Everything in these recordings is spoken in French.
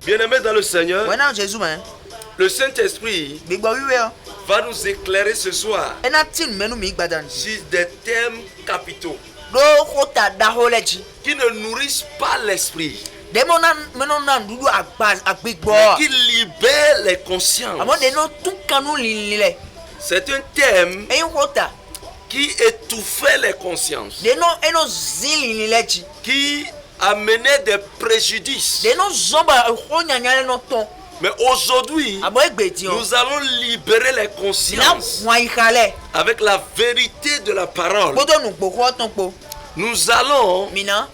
Bien-aimés dans le Seigneur, Wena Jésus man. le Saint-Esprit Bigbo wiwe o. va nous éclairer ce soir Ena tin menu mi gbadan. sur des thèmes capitaux Do kota da holeji. qui ne nourrissent pas l'esprit, Demo na meno na ndudu agbigbo. mais qui libèrent les consciences. Amo de no tun kanu lilile. C'est un thème Eyin kota. qui étouffait les consciences, De no eno zilileji. qui amenait des préjudices. De no zomba ho nyanyale no ton. Mais aujourd'hui, Abo egbeti o. nous allons libérer les Mina consciences wa ikale. avec la vérité de la parole. Bodo nu gboko ton po. Nous allons Mina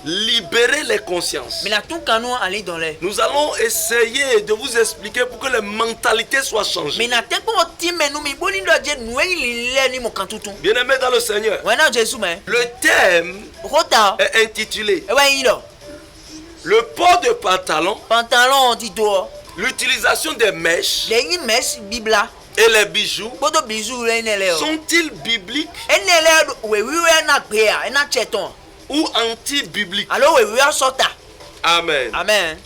libérer les consciences. mina tun kanu ali dans les. Nous allons essayer de vous expliquer pour que les mentalités soient changées. Mina tempo ti menu mi boni do je nu lilile ni mo kan tutun. Bien-aimés dans le Seigneur, Wena Jésus man. le thème Kota. est intitulé E wa yin do. le port de pantalon, Pantalon ti do. l'utilisation des mèches Leyin mes bibla. et les bijoux Bodo bizu le nele o. sont-ils bibliques Enele we wiwe na gbe a na cheton. ou anti-bibliques? Alo we wiwe sota. Amen. Amen.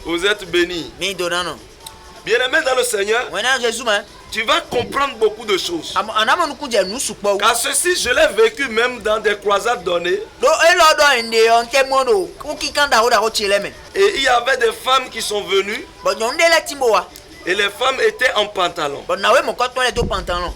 Vous êtes bénis. Mi do nano. Bien-aimés dans le Seigneur, Wena Jésus man. tu vas comprendre beaucoup de choses. Anamo nu kunje nu supo. Car ceci, je l'ai vécu même dans des croisades données. Do elo do ende on temono. Uki kanda hoda ho chileme. Et il y avait des femmes qui sont venues But nyonde le timbo wa. et les femmes étaient en pantalon. But na we mo ko to le do pantalon.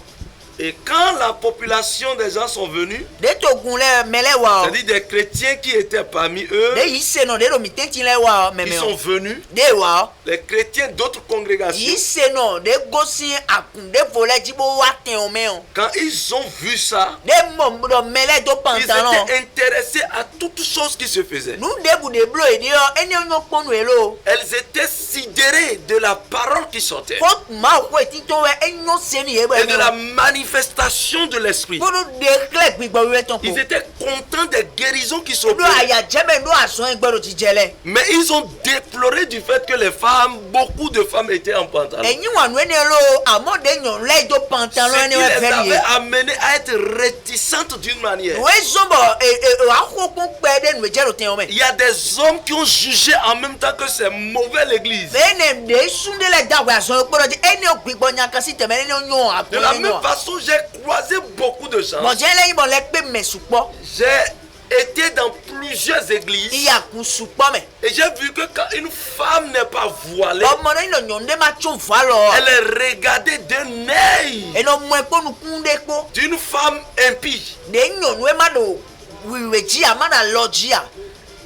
Et quand la population des gens sont venus, De to gun le mele wa. c'est-à-dire des chrétiens qui étaient parmi eux, De yise no de do mi tenti le wa qui meme sont o. venus, De wa. les chrétiens d'autres congrégations, Yise no de gosi akun de vole jibo wa ten o me o. quand ils ont vu ça, De mo do mele do ils pantalon. étaient intéressés à toutes choses qui se faisaient. Nu de bu de blo e de o eni onyo ponu elo. Elles étaient sidérées de la parole qui sortait Ko ma ko ti to we enyo seni e et de la be. manifestation de l'esprit. Bodo de klek gbigbo we ton ko. Ils étaient contents des guérisons qui Do s'opéraient. aya jeme do aso egboro ti jele. Mais ils ont déploré du fait que les femmes, beaucoup de femmes étaient en pantalon. Enyi wa nu eni lo amo de nyon le do pantalon Ce eni qui we les peli avait e. amenés à être réticentes d'une manière. We zombo akoko pe de nu jero ten o me. Il y a des hommes qui ont jugé en même temps que c'est mauvais l'église. Bene de sunde le dagwe aso egboro ti eni ogbigbo nyaka si teme eni onyo De la akun même eni o. façon, j'ai croisé beaucoup de gens. Bon jele yin bon le pe me supo. J'ai été dans plusieurs églises Iya kun supo me. et j'ai vu que quand une femme n'est pas voilée, Omo no ino nyonde ma chun valo. elle est regardée d'un œil Eno mo epo nu kunde ko. d'une femme impie. De nyonu e ma do wiwe ji amana lojia.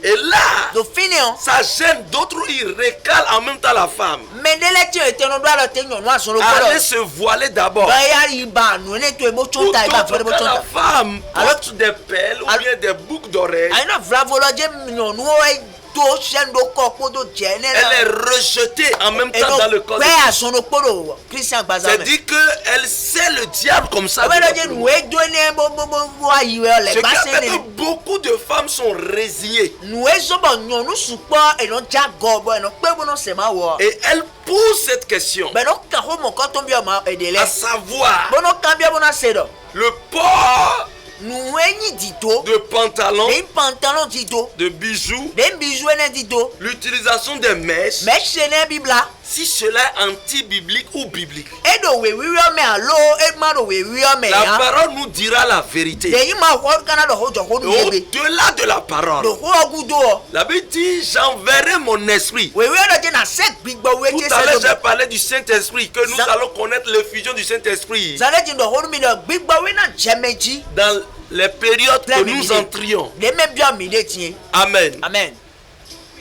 Et là, Do fini on. ça gêne d'autres, ils recalent en même temps la femme. Mendele ti ete no do alo te nyonu aso lo Allez kolo. se voiler d'abord. Ba ya riba nu ne to e mo Ou chonta iba d'autres, fere mo quand la chonta. femme Alors- porte des perles ou Alors- bien des boucles d'oreilles, Ayi na vlavolo je nyonu o e do shen do ko ko do je ne elle la. est rejetée en même temps dans le corps. Pe aso no kolo Christian Bazame. C'est dit qu'elle sait le diable comme ça. Abe lo je nu e do ne bo ayi we Ce le qui ba a se fait que ne. beaucoup de femmes sont résignées. Nu e so bo nyonu supo e no ja go bo e no pe bo no se ma wo. Et elles posent cette question, Be no ka ho mo ko ton bi o ma edele. à savoir Bo no ka bi o na se do. le port Nu enyi dito. de pantalons, De pantalon dito. de bijoux, De bijou ene dito. l'utilisation des mèches, Me se ne bibla. si cela est anti-biblique ou biblique. Edo we wiwo me alo e ma do we wiwo me La ya. parole nous dira la vérité. De yi ma ho kana do ho jo ho Et nu ebe. au-delà de la parole, Do ho ogudo o. la Bible dit, j'enverrai mon esprit. We wiwo do je na se gbigbo we Tout je à se l'heure, do. j'ai parlé du Saint-Esprit, que nous Ça- allons connaître l'effusion du Saint-Esprit Zale ji do ho mi do gbigbo we na jemeji. dans les périodes que Plein nous minute. entrions. De me bio mi de tie. Amen. Amen.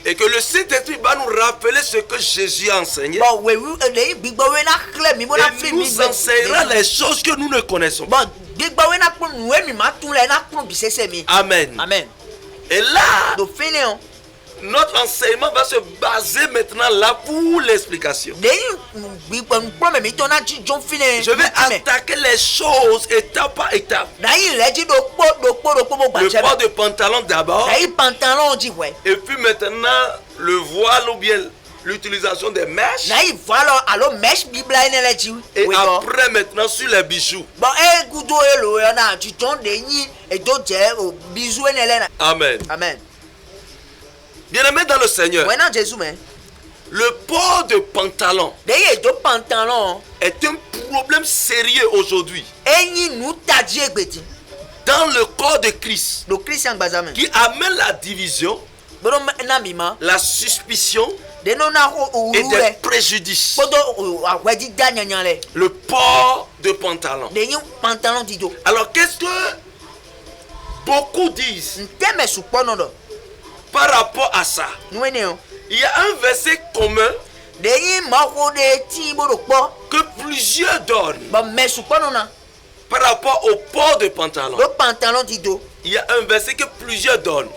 Et que le Saint-Esprit va nous rappeler ce que Jésus a enseigné. Bon we wiwo de yi gbigbo we na kle mi mo na Et fi mi. nous enseignera les choses que nous ne connaissons pas. Bon gbigbo we na kun nu e mi ma tun le na kun bi sese mi. Amen. Amen. Et là, Do fini on. notre enseignement va se baser maintenant là pour l'explication. De yi gbigbo pro me mi to na ji jon fini. Je vais attaquer les choses étape par étape. Da yi le ji do po mo gba Le je. port de pantalon d'abord. Da yi pantalon ji we. Et puis maintenant, le voile ou bien l'utilisation des mèches. Na yi voilo alo mesh bibla ene le ji. Et We go. après maintenant sur les bijoux. Bon e gudo e lo yo na ji jon de yi e do je o bizu ene le na. Amen. Amen. Bien-aimés dans le Seigneur, We na Jésus men. Le port de pantalon de ye do pantalon est un problème sérieux aujourd'hui enyi nu tadie gbeti dans le corps de Christ do Christian gbazame qui amène la division, bodo na mima la suspicion de no na ho et uru des le préjudices. bodo awedi danyanya le Le port de pantalon. de yi pantalon di do Alors qu'est-ce que beaucoup disent nteme supono do par rapport à ça? nuene o Il y a un verset commun de yi ma ho de ti bodo kpo que plusieurs donnent ba me supono na par rapport au port de pantalon. do pantalon di do Il y a un verset que plusieurs donnent.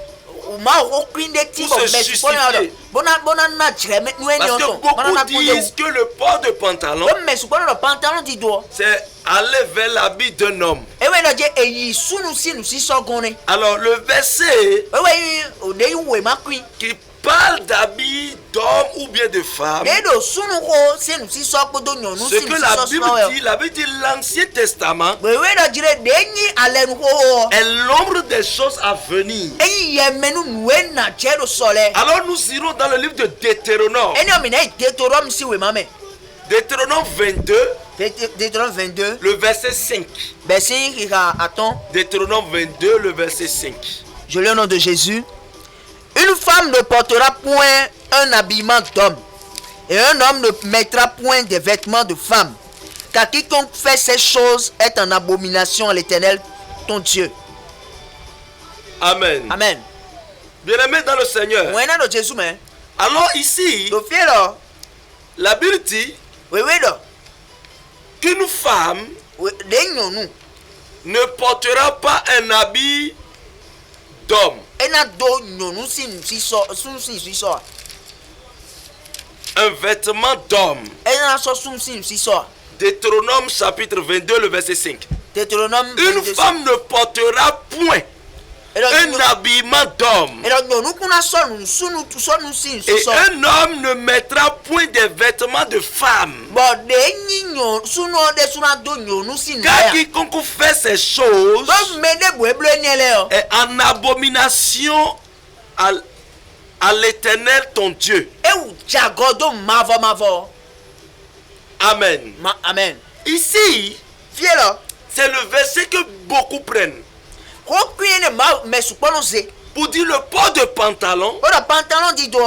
ma ho queen de ti Pour bo se me supono do justifier. bona na jreme nuene Parce o que to bona na beaucoup disent que le port de pantalon, do me supono do pantalon di do c'est aller vers l'habit d'un homme. ewe no je eyi sunu sinu si sogone Alors le verset ewe yi o de yi we ma queen qui parle d'habit d'homme ou bien de femme, de do sunu ho sinu si so podo nyonu ce sinu que si la so Bible so dit, la Bible dit l'Ancien Testament ewe no jire de yi ale nu ho est l'ombre des choses à venir. eyi ye menu nuwe na je do sole Alors nous irons dans le livre de Deutéronome. eni o mi na Deutéronome si we ma me Deutéronome 22, Deutéronome 22 le verset 5. verset qui attend Deutéronome 22, le verset 5. je lis au nom de Jésus. Une femme ne portera point un habillement d'homme et un homme ne mettra point des vêtements de femme, car quiconque fait ces choses est en abomination à l'Éternel ton Dieu. Amen. Amen. Bien-aimés dans le Seigneur. Mwenna do Jésus mais Alors ici, do fiero la Bible dit wewe do qu'une femme de nyonu ne portera pas un habit d'homme, ena do nyonu sin si so un vêtement d'homme. ena so sun sin si so Deutéronome chapitre 22, le verset 5. Deutéronome Une femme ne portera point un habillement d'homme. ero nyonu kuna so sunu sin si Et so un homme ne mettra point des vêtements de femme. bon de nyi nyon sunu de suna do nyonu sin Car ya quiconque fait ces choses donc mede bweblo niele o est en abomination à l'Éternel ton Dieu. ewu jagodo mavo Amen. amen Ici, fielo c'est le verset que beaucoup prennent ko kuine ma mesupono se pour dire le port de pantalon. o da pantalon di do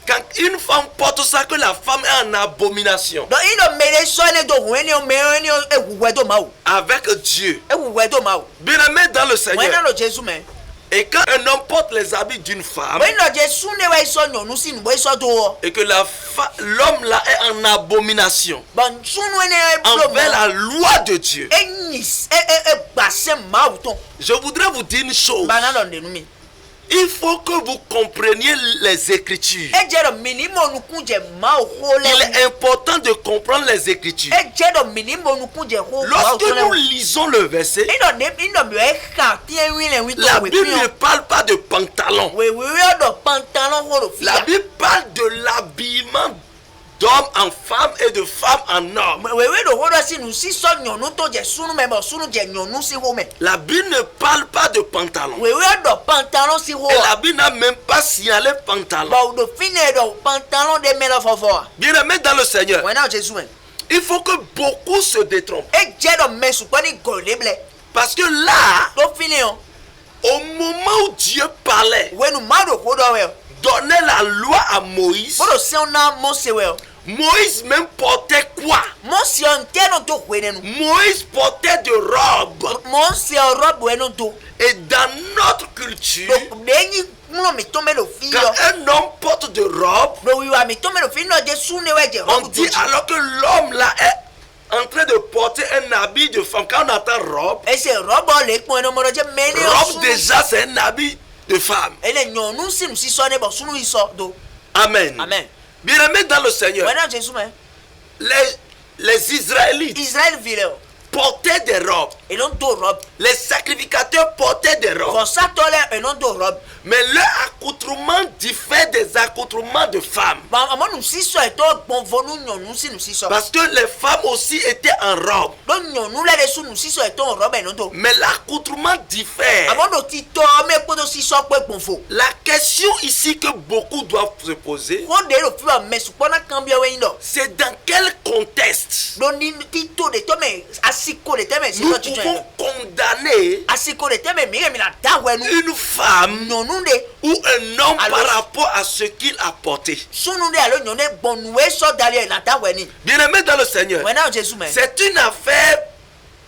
Quand une femme porte ça, que la femme est en abomination donc ino mele so ne do weni o me ni ewu do ma o avec Dieu. ewu do ma o Bien-aimé dans le Seigneur. wena no Jésus me Et quand un homme porte les habits d'une femme wena Jésus ne wa iso nyonu sin bo iso do et que l'homme là est en abomination bon sunu ne envers la loi de Dieu, enis gbase ma o ton je voudrais vous dire une chose. banana de numi Il faut que vous compreniez les Écritures. ejero minimo nukunje ma o Il hole est important de comprendre les Écritures. ejero minimo nukunje ho Lorsque nous lisons le verset, ino me ka tie wile wi la to we Bible ne parle pas de pantalon. we do pantalon ho do La fia Bible parle de l'habillement d'homme en femme et de femme en homme. we do ho do si nu si so nyonu to je sunu me bo sunu je nyonu si ho me La Bible ne parle pas de pantalon. we do pantalon si ho Et la Bible n'a même pas signalé pantalon. bo do fine do pantalon de melo fofo Bien-aimés dans le Seigneur, we na Jésus me il faut que beaucoup se détrompent. ejero me su ko ni goleble Parce que là, do fine o au moment où Dieu parlait, we nu ma do ho do we donnait la loi à Moïse, bo do se ona mo se we Moïse même portait quoi? mo si on teno do we nu Moïse portait de robes. mo si o robe we no do Et dans notre culture, do de ni no mi to me lo fi quand yo un homme porte de robes, do wi wa mi to me lo fi no je sunu we je on robe dit alors que l'homme là est en train de porter un habit de femme. Quand on entend robe, ese robo le pon no mo je meni o robe sunu déjà c'est un habit de femme. ele nyonu sinu si so ne bo sunu iso do Amen. amen Bien-aimés dans le Seigneur, wena Jésus me les Israélites Israël vile o portaient des robes. et non do robe. Les sacrificateurs portaient des robes. Vɔ satɔ lɛ et non do robe. Mais leur accoutrement diffère des accoutrements de femmes. Ba amɔ nusisɔ etɔ gbɔnvɔ nu nyɔnu si nusisɔ. Parce que les femmes aussi étaient en robe. Do nyɔnu lɛ de su nusisɔ etɔ robe et non do. Mais l'accoutrement diffère. Amɔ do titɔ mɛ kpoto sisɔ kpe gbɔnfo. La question ici que beaucoup doivent se poser, Ko de lo fi wa mɛ sukpɔna kan bi ɛwɛ yin dɔ. c'est dans quel contexte Do ni tito de tɔmɛ asiko de tɛmɛ nous sisɔ titɔ pouvons yin dɔ. condamner Asiko de tɛmɛ mi yɛ mina dawɛ nu. une femme Nyɔnu de ou un homme Alors- par rapport à ce qu'il a porté. sunu de alo nyɔnu de gbɔnuwe sɔ dali yɛ na dawɛ ni. Bien-aimés dans le Seigneur, Wɛ na Jesu mɛ. c'est une affaire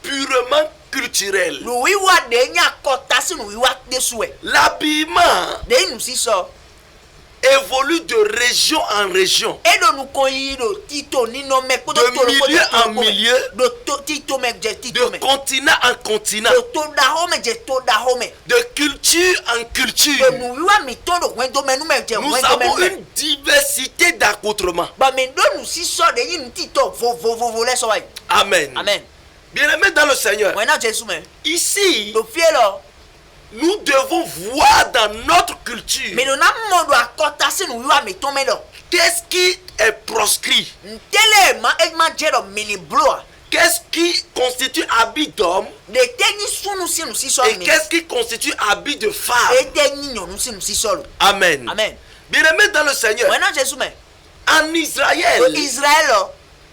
purement culturelle. Nuwiwa de nya kɔta si nuwiwa de suɛ. L'habillement De nusisɔ. évolue de région en région, Edo nukoyi do tito ninɔmɛ kpoto De to lo milieu en milieu, do to tito mɛ jɛ de tito mɛ. continent en continent, Do to daho mɛ jɛ to daho mɛ. de culture en Do culture. nuwiwa mi tɔn do wɛn domɛnu mɛ jɛ Nous wɛn avons domɛnu mɛ. une diversité d'accoutrements. Bami do nusisɔ de yi nu titɔ vovovo lɛ sɔ wa yi. Amen. Amen. Bien-aimés dans le Seigneur, Wɛ na Jesu mɛ. ici, Do fie lɔ. nous devons voir dans notre culture Mi do na mɔ do akɔta si nuwiwa mi tɔn mɛ dɔ. qu'est-ce qui est proscrit, Ntɛlɛ ma jɛ dɔ mini bloa. qu'est-ce qui constitue habit d'homme De tɛ ni sunu si nusisɔ et mi. qu'est-ce qui constitue habit de femme. E tɛ ni nyɔnu si nusisɔ lo. Amen. Amen. Bien-aimés dans le Seigneur, Wɛ na Jesu mɛ. en Israël, O Israël lɔ.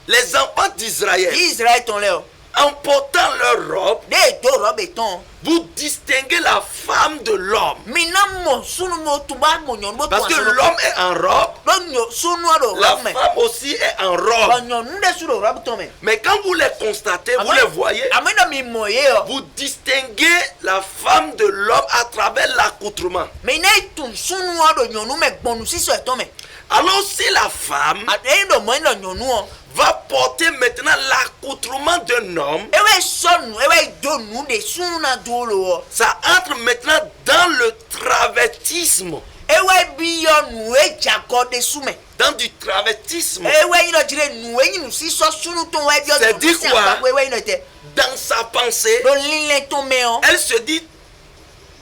les enfants d'Israël, Israël tɔn lɛ o. en portant leur robe, De do rɔbe tɔn. vous distinguez la femme de l'homme. Mina mɔ sunu mo tuba mo nyɔnu bo Parce que tɔn l'homme est en robe, do nyɔ sunu do la rɔbe mɛ. femme aussi est en Bɔn robe. nyɔnu de su do rɔbe tɔn mɛ. Mais quand vous les constatez, vous les voyez, Ame dɔ mi mɔ ye yɔ. vous distinguez la femme de l'homme à travers l'accoutrement. Mɛ ne tun sunu do nyɔnu mɛ gbɔnu sisɔ tɔn mɛ. Alors si la femme A eyi do mɔ do nyɔnu o. va porter maintenant l'accoutrement d'un homme, Ewe sɔ nu ewe do nu de sunu na do lo o. ça entre maintenant dans le travestisme. Ewe bi yɔ nu e jagɔ de su mɛ. Dans du travestisme. Ewe yi dɔ jire nu e yi nu sisɔ sunu tɔn wɛ bi yɔ C'est dit si quoi? akpa ewe yi dɔ tɛ. Dans sa pensée, Do lilɛ tɔn mɛ o. elle se dit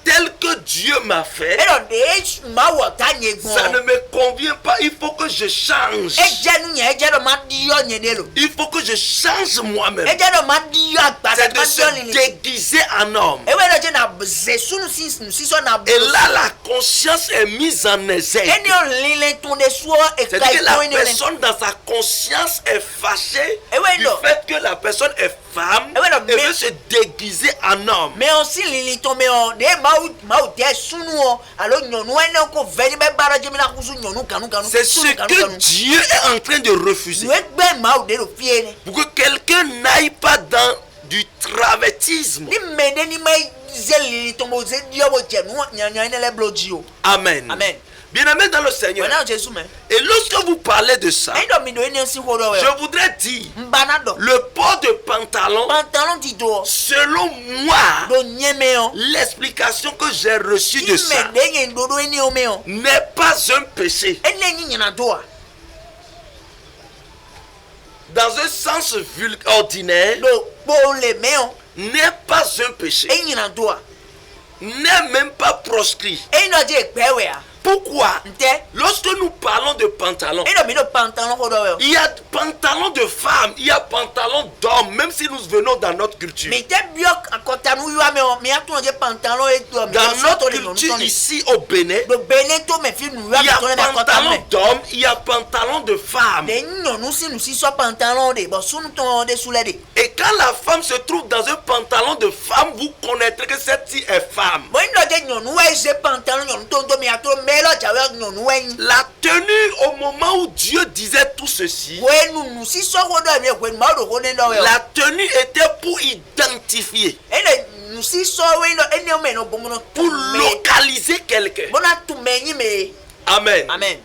tel que Dieu m'a fait, Eɖɔ de ma wɔ ta nye ça ne gbɔn. me convient pas, il faut que je change. Edze nu nye edze ɖɔ ma di yɔ nye de lo. Il faut que je change moi-même. Edze ɖɔ ma di yɔ agbadɔ C'est de ma di yɔ se lili. déguiser en homme. Ewe ɖɔ dze na ze sunu si sisɔ na Et bolo. là, la conscience est mise en exergue. Eni o lilɛ tun de suɔ eka C'est-à-dire que la ikɔn ne le. personne dans sa conscience est fâchée Eh ouais, du non. fait que la personne est femme Eh ouais, non, et mais- veut se déguiser en homme. Mɛ o si lili tɔn mɛ o de mawu de sunu o alo nyɔnu ene ko vɛni bɛ baara dze mi na kusu nyɔnu kanu. C'est ce sunu que Dieu est en train de refuser. Nu egbe mawu de lo fie ne. Pour que quelqu'un n'aille pas dans du travestisme. Ni mɛ de ni ma ze lili tɔn mo ze di yɔ bo dze nu nyanya ne lɛ blo dzi o. Amen. Amen. Bien-aimés dans le Seigneur. Wɛ na Jesu mɛ. Et lorsque vous parlez de ça, Eyi dɔ mi do eni si ko dɔ je wɛ. voudrais dire, Nbana dɔ. le port de pantalon, Pantalon ti do. selon moi, Do nye mɛ o. l'explication que j'ai reçue Ti de ça mɛ de nye dodo eni o mɛ o. n'est pas un péché. Ene nyi nyina do a. Dans un sens ordinaire, Do kpo le mɛ o. n'est pas un péché. E nyina do a. N'est même pas proscrit. Eyi dɔ dze gbɛ wɛ a. Pourquoi? Ntɛ. Lorsque nous parlons de pantalon, Eyi dɔ mi do pantalon ko dɔ wɛ o. il y a pantalon de femme, il y a pantalon d'homme, même si nous venons dans notre culture. Mi tɛ biɔ akɔtanu yiwa mɛ o. Mi a tún ɔdze pantalon e do mi. Dans notre culture ici au Bénin, Do bene to mɛ fi nu yiwa il y a mi tɔn ne bɛ akɔtanu pantalon mɛ. d'homme, il y a pantalon de femme. De nyɔnu si nu si sɔ pantalon de bɔn sunu tɔn de sulɛ de. Et quand la femme se trouve dans un pantalon de femme, vous connaîtrez que cette-ci est femme. Bɔn eyi dɔ dze nyɔnu wɛ ze pantalon nyɔnu tó ń tó mi a tó mɛlɔ dza wɛ nyɔnu wɛ nyi. La tenue au moment où Dieu disait tout ceci, Wɛ nu si sɔ ko dɔ mi wɛ ma do ko ne dɔ wɛ o. la tenue était pour identifier, Ele nu si sɔ wɛ dɔ ene mɛ no bomono pour localiser quelqu'un. bona tu mɛ nyi mɛ. Amen. Amen.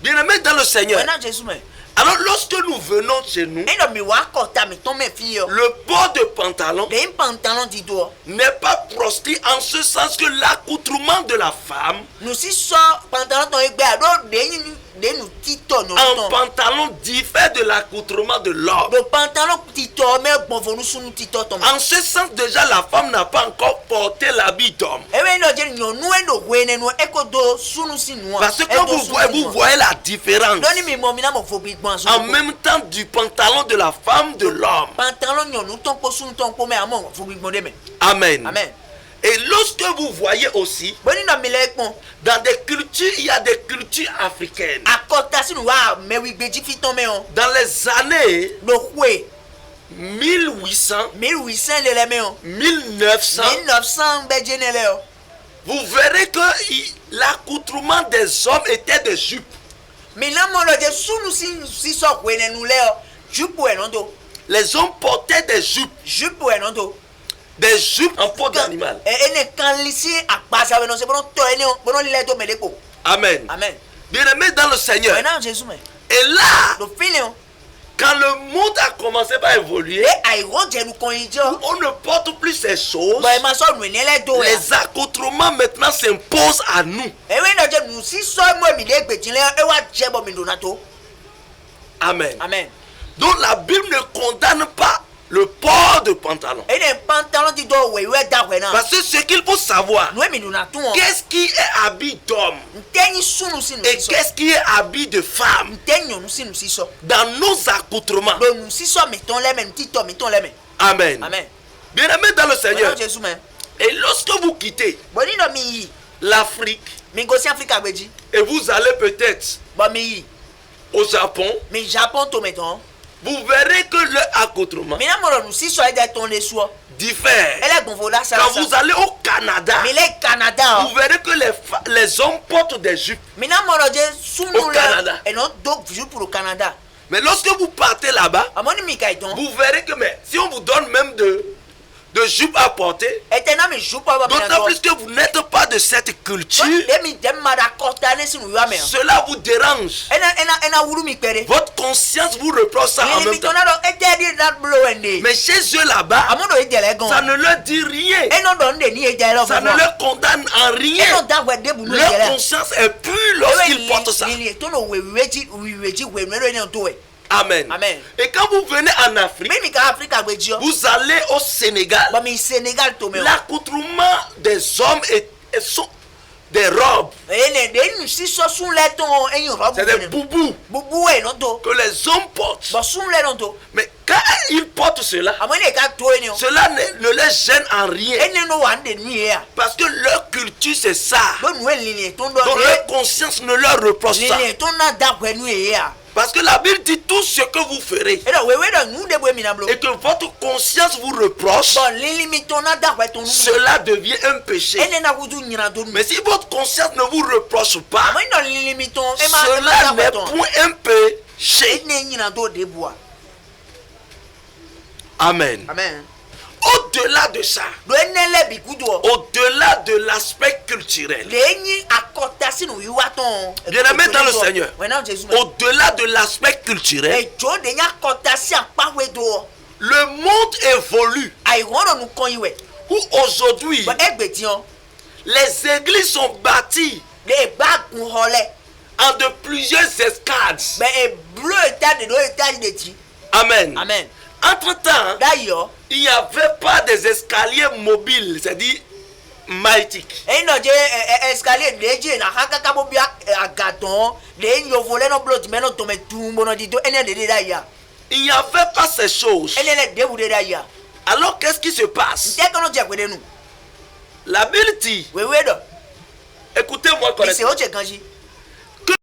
Bien-aimés dans le Seigneur. Wɛ na Jesu mɛ. Alors lorsque nous venons chez nous, Eyi dɔ mi wa akɔta mi tɔn mɛ fi yɔ. le port de pantalon De pantalon ti do. n'est pas proscrit en ce sens que l'accoutrement de la femme Nu si sɔ pantalon tɔn egbe a do de nyi de nous tito nous Un pantalon diffère de l'accoutrement de l'homme. le pantalon tito mais bon vous nous sous nous tito tom En ce sens, déjà, la femme n'a pas encore porté l'habit d'homme. et ben no je nous nous wene nous ekodo sous nous si nous Parce que quand vous voyez la différence, doni mi mo mina mo fobi gban so en même temps du pantalon de la femme de l'homme. pantalon nous ton ko sous ton ko mais amon fobi gban de mais Amen. amen Et lorsque vous voyez aussi, boni no mi le pon dans des cultures, il y a des cultures africaines. akota si nous wa mais wi gbeji fi ton mais on Dans les années le kwe 1800, 1800 le mais on 1900, 1900 be jenele o vous verrez que l'accoutrement des hommes était des jupes. mais là mon le de sous nous si so wene nous le jupe e non do Les hommes portaient des jupes. jupe e non do Des jupes en peau d'animal. ene kan lisi akpasa we no se bono to ene bono le to meleko Amen. amen Bien-aimés dans le Seigneur. maintenant Jésus mais Et là, do file on quand le monde a commencé à évoluer, e ai ro je nous konjo on ne porte plus ces choses. ba ma so nu ne le do ya Les accoutrements maintenant s'imposent à nous. e we no je nous si so mo mi le gbetin le e wa je bo mi do na to Amen. amen Donc la Bible ne condamne pas le port de pantalon. ene pantalon di do we da we na Parce que ce qu'il faut savoir, nous mi do na to on qu'est-ce qui est habit d'homme ntenyi sunu si nous et si so qu'est-ce qui est habit de femme ntenyi nous si so dans nos accoutrements. do nous si so mettons les mêmes tito mettons les mêmes Amen. amen Bien-aimés dans le Seigneur. maintenant Jésus mais Et lorsque vous quittez boni no mi yi l'Afrique mi go si Africa gbeji et vous allez peut-être ba mi yi au Japon, mi Japon to mettons vous verrez que leur accoutrement mi na mo nous si so e de ton les so diffère. ele gon vola ça Quand vous allez au Canada, mi le Canada vous verrez que les hommes portent des jupes. mi na mo je sunu Au Canada. le et non donc juste pour le Canada Mais lorsque vous partez là-bas, amoni mi kai ton vous verrez que mais, si on vous donne même de jupes à porter, etena mi jupa ba mi na d'autant plus que vous n'êtes pas de cette culture, demi dem mara kota ne sinu ya me cela vous dérange. ena wuru mi pere Votre conscience vous reproche ça en ni même mi temps. tona do etedi that blow ende Mais chez eux là-bas, amodo ejele gan ça ne leur dit rien. eno do nde ni ejele Ça ne leur condamne en eno rien. da we de bu no Leur ejele conscience est pure lorsqu'ils portent ça. ni to no we we no ne to we Amen. Amen. Et quand vous venez en Afrique, mi ka Africa gbeji o vous allez au Sénégal. ba mi Sénégal to me o L'accoutrement des hommes sont des robes. ene de nu si so sun le ton eyin robu C'est des boubous bubu e no to que les hommes portent. ba sun le no to Mais quand ils portent cela, amoni ka to ene o cela ne les gêne en rien. ene no wa nde ni e Parce que leur culture, c'est ça. do nu e lini to ndo Donc leur conscience ne leur reproche ça. lini to na da we nu e ya Parce que la Bible dit tout ce que vous ferez. e do we do nu de bo mi na blo Et que votre conscience vous reproche, bon lili mi to na da we to nu cela devient un péché. ene na wudu nyina do nu Mais si votre conscience ne vous reproche pas, amoni no lili mi to e ma cela da n'est we to point un péché. ene nyina do de boa Amen. amen Au-delà de ça, do ene le bi kudu o au-delà de l'aspect culturel, le nyi akota sinu yiwa ton Bien-aimé dans le Seigneur. maintenant Jésus au-delà de l'aspect culturel, ejo de nya akota si apawe do le monde évolue. ai won nu kon yiwe Où aujourd'hui, ba egbe ti on les églises sont bâties de ba gun hole en de plusieurs escades. be e bleu ta de do ta de ti Amen. amen Entre-temps, dayo il n'y avait pas des escaliers mobiles, c'est-à-dire magnétiques. e no je escalier de je na hakaka bo bia agaton de nyo vole no blood me no to me tumbo no di do ene de daya Il n'y avait pas ces choses. ene le de bu de daya Alors qu'est-ce qui se passe? te kono je kwede nu La Bible dit, we do écoutez-moi ise correctement, o je kanji que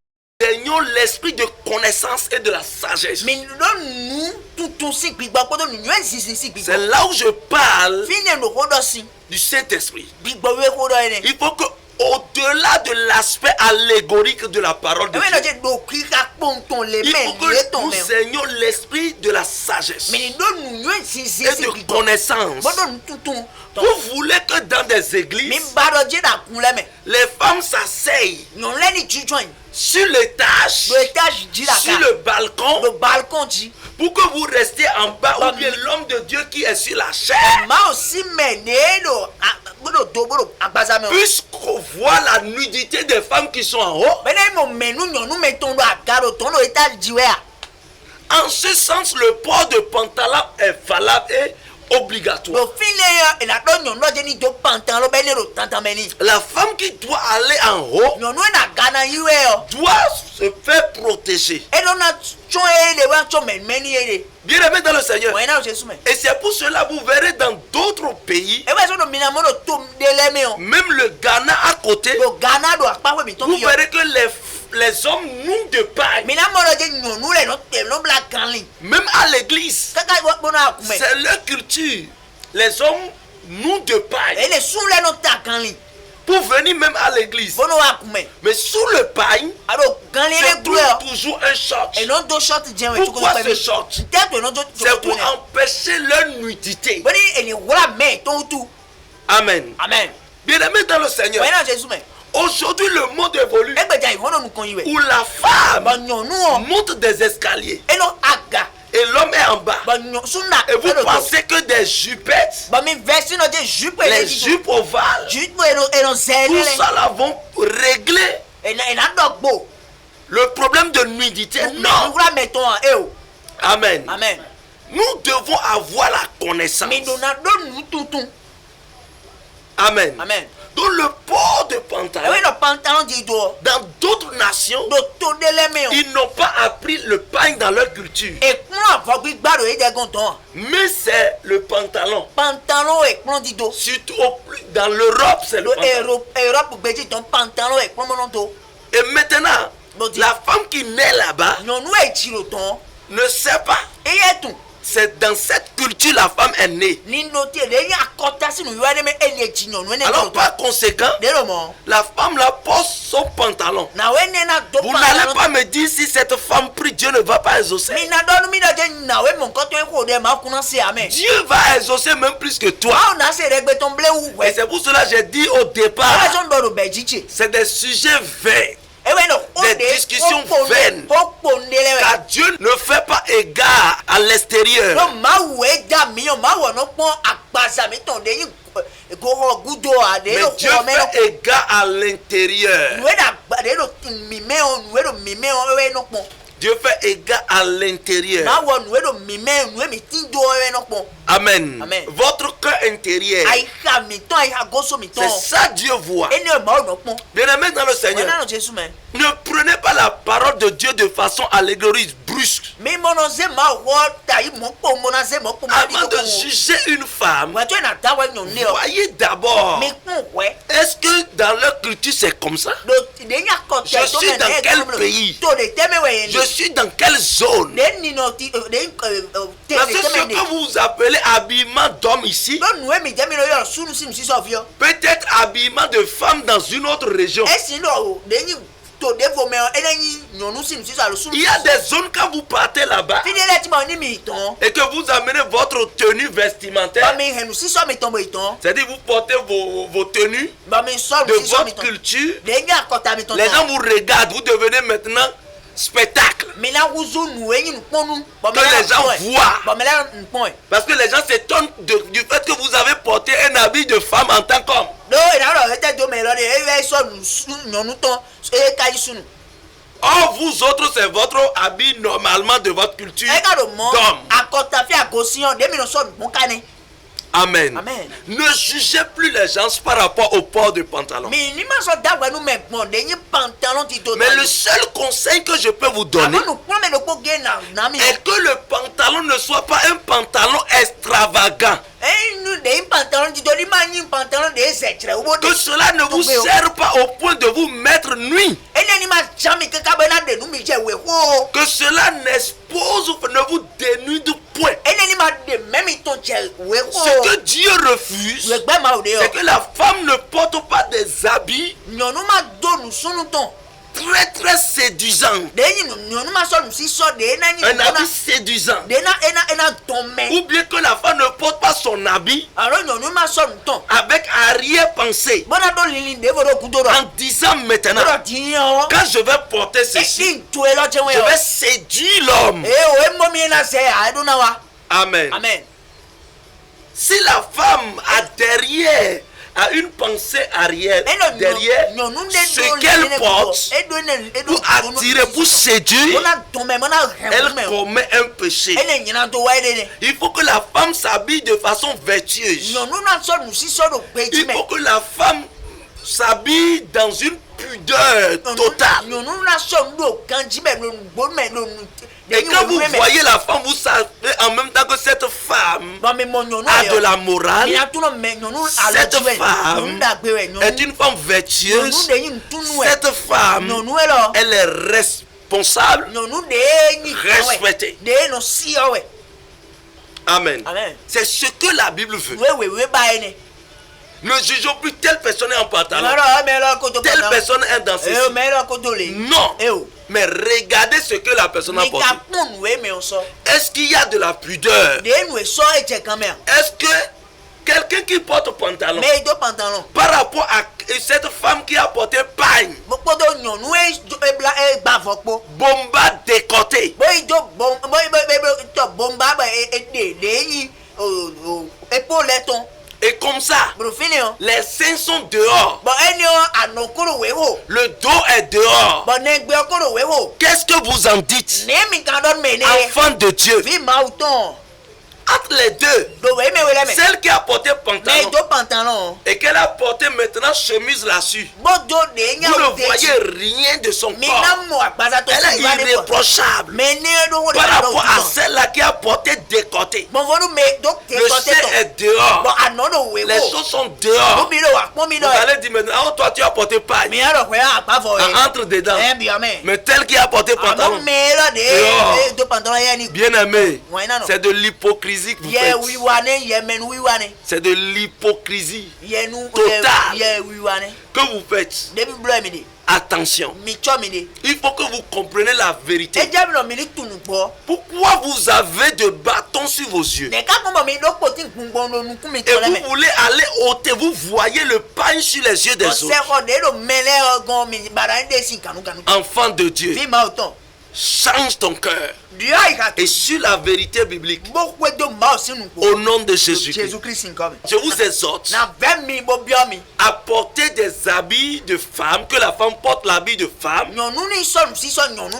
nous ayons l'esprit de connaissance et de la sagesse. mi do nu tutun si gbigba ko do nu yen si C'est gbigba là où je parle fine no ko do si du Saint-Esprit. gbigba we ko do ene Il faut que, au-delà de l'aspect allégorique de la parole de e me no Dieu, je do ki ka ponton le il men faut le que ton nous men ayons l'esprit de la sagesse mi do nu yen si et de gbigba connaissance. bo do nu tutun Vous voulez que dans des mi églises, ba do je da kun le men les femmes s'asseyent non le ni jujoin sur l'étage, l'étage dit la sur le balcon, le balcon dit pour que vous restiez en bas, ou bien l'homme de Dieu qui est sur la chair ma aussi mené le double abazame puisse voir la nudité des femmes qui sont en haut. mais mon menu nous mettons à garo ton étage dit ouais. En ce sens, le port de pantalon est valable et obligatoire. Le filet et la donne non j'ai ni do pantalon ben le tantameni La femme qui doit aller en haut non na gana iwe doit se faire protéger. et on a choé les wa cho men meni ele Bien aimé dans le Seigneur. ouais na Jésus mais Et c'est pour cela vous verrez dans d'autres pays, et ouais so no minamo no to deleme o même le Ghana à côté, le Ghana do akpa we mi to vous yo verrez que les hommes nouent de paille, minamo no je nyonu le no te no black canli même à l'église. kaka wo bona akume C'est leur culture. Les hommes nouent de paille et les sous le no ta canli pour venir même à l'église. bono akume Mais sous le paille, alo canli c'est le couleur toujours un short. et non do short je we Pourquoi ce short? peut-être non do C'est pour empêcher leur nudité. boni ele wala me ton tout Amen. amen Bien aimé dans le Seigneur. ouais na Jésus mais Aujourd'hui, le monde évolue e gbeja iwono nu kon iwe où la femme ba nyonu o monte des escaliers e no aga et l'homme est en bas. ba nyon suna Et vous pensez que des jupettes, ba mi versi no de jupe les jupes ovales, jupe e no tout zele ça là vont régler e na dogbo le problème de nudité? nous Non. vra meton e o Amen. amen Nous devons avoir la connaissance. mi do na do nu tuntun Amen. amen Donc le port de e pantalon, we no pantalon di do dans d'autres nations, do to deleme o ils n'ont pas appris le pain dans leur culture. e kun avogbi gbaro e de gonton Mais c'est le pantalon. pantalon e kun di do Surtout dans l'Europe, c'est le lo pantalon. Europe gbeji ton pantalon e kun mono to Et maintenant, Bon Dieu. la femme qui naît là-bas nyonu e jiro ton ne sait pas. e ye tun C'est dans cette culture la femme est née. ni no te le ya akota sinu yo ade me e le ji nyonu ne Alors par conséquent, de lo mo la femme là porte son pantalon. na we ne na do Vous n'allez pas me dire si cette femme prie, Dieu ne va pas exaucer. mi na do mi na je na we mo nkan to e ko de ma kuna se amen Dieu va exaucer même plus que toi. a na se regbe ton ble wu Et we c'est pour cela que j'ai dit au e départ, so ndo ro bejiche c'est des sujets vains. e we no Des discussions vaines. po ndele we Car Dieu ne fait pas égard à l'extérieur. no ma wu e da mi o ma wo no pon agbaza mi ton de yin go ho gudo ade Mais lo Dieu ko me no fait égard à l'intérieur. we da gba de lo mi me o we do mi me o we no pon Dieu fait égard à l'intérieur. ma wo we do mi me we mi tin do we no pon Amen. Amen. Votre cœur intérieur. ai ha mi ton ai ha goso mi ton C'est ça Dieu voit. e ne ma o no pon Bien-aimé dans le we Seigneur, na no Jésus me ne prenez pas la parole de Dieu de façon allégorique, brusque. mi mo no ze ma wo ta yi mo po mo na ze mo po ma di Avant ko de juger une femme, wa to na da wa nyon le o voyez d'abord, mi kun we est-ce que dans leur culture c'est comme ça? do de nya ko te Je to suis me dans na quel pays? to de teme we Je suis dans quelle zone? de ni no ti de te Parce que de ce teme de que vous appelez habillement d'homme ici, do nu mi jami no yo sunu sim si so fio peut-être habillement de femme dans une autre région. e si no de ni to de vo me e na ni nyonu sim si so alo sunu Il y a des zones quand vous partez là-bas fi de le ti mo ni mi ton et que vous amenez votre tenue ba vestimentaire, mi henu si so mi ton mo iton c'est-à-dire vous portez vos tenues ba mi so de si so mi votre ton culture, de nya ko ta mi ton les gens vous regardent, vous devenez maintenant spectacle. mi na wuzu nu e ni ponu ba Que les gens voient. ba me la npon Parce que les gens s'étonnent du fait que vous avez porté un habit de femme en tant qu'homme. do e na ro e te do me lo de e we so nu nyonu ton e ka yi sunu Or, vous autres, c'est votre habit normalement de votre culture e ka do mo d'homme. akota fi agosiyan de mi no so nu kane Amen. Amen. Ne jugez plus les gens par rapport au port de pantalon. mi ni ma so da wa nu me pon de yin pantalon ti do Mais le seul conseil que je peux vous donner nu pon me no ko ge na mi est que le pantalon ne soit pas un pantalon extravagant. e nu de yin pantalon ti do ni ma yin pantalon de se tre wo de Que cela ne vous serve pas au point de vous mettre nuit. e ne ni ma jami ke ka be na de nu mi je we wo Que cela n'expose, ne vous dénude point. e ne ni ma de me mi ton je we wo Ce que Dieu refuse, we gbe ma o de c'est o que la femme ne porte pas des habits nyonu ma do nu sunu ton très très séduisant. Un habit séduisant. Ou bien que la femme ne porte pas son habit avec arrière-pensée. En disant maintenant, quand je vais porter ceci, je vais séduire l'homme. Amen. Amen. Si la femme a derrière, a une pensée arrière, derrière ce qu'elle porte, pour attirer, pour séduire, elle commet un péché. Il faut que la femme s'habille de façon vertueuse. Il faut que la femme s'habille dans une pudeur totale. Et quand vous voyez la femme, vous savez en même temps que cette femme a de la morale. Cette femme est une femme vertueuse. Cette femme, elle est responsable, respectée. Amen. C'est ce que la Bible veut. Ne jugeons plus telle personne est en pantalon, telle personne est dans ceci. Non. Mais regardez ce que la personne a porté. Est-ce qu'il y a de la pudeur? Est-ce que quelqu'un qui porte pantalon par rapport à cette femme qui a porté pagne, bomba décoté, et comme ça, les seins sont dehors, le dos est dehors, qu'est-ce que vous en dites, enfant de Dieu? Entre les deux, celle qui a porté pantalon et qu'elle a porté maintenant chemise là-dessus, vous ne voyez rien de son corps. Elle est irréprochable par rapport à celle-là qui a porté décoté. Le sein est dehors, les choses sont dehors. Vous allez dire maintenant, oh, toi tu as porté paille, entre dedans. Mais telle qui a porté pantalon dehors, bien aimé, c'est de l'hypocrisie que vous faites. C'est de l'hypocrisie totale que vous faites. Attention, il faut que vous compreniez la vérité. Pourquoi vous avez de bâtons sur vos yeux et vous voulez aller ôter, vous voyez le pain sur les yeux des autres. Enfant de Dieu, change ton cœur et sur la vérité biblique au nom de Jésus-Christ. Je vous exhorte à porter des habits de femme, que la femme porte l'habit de femme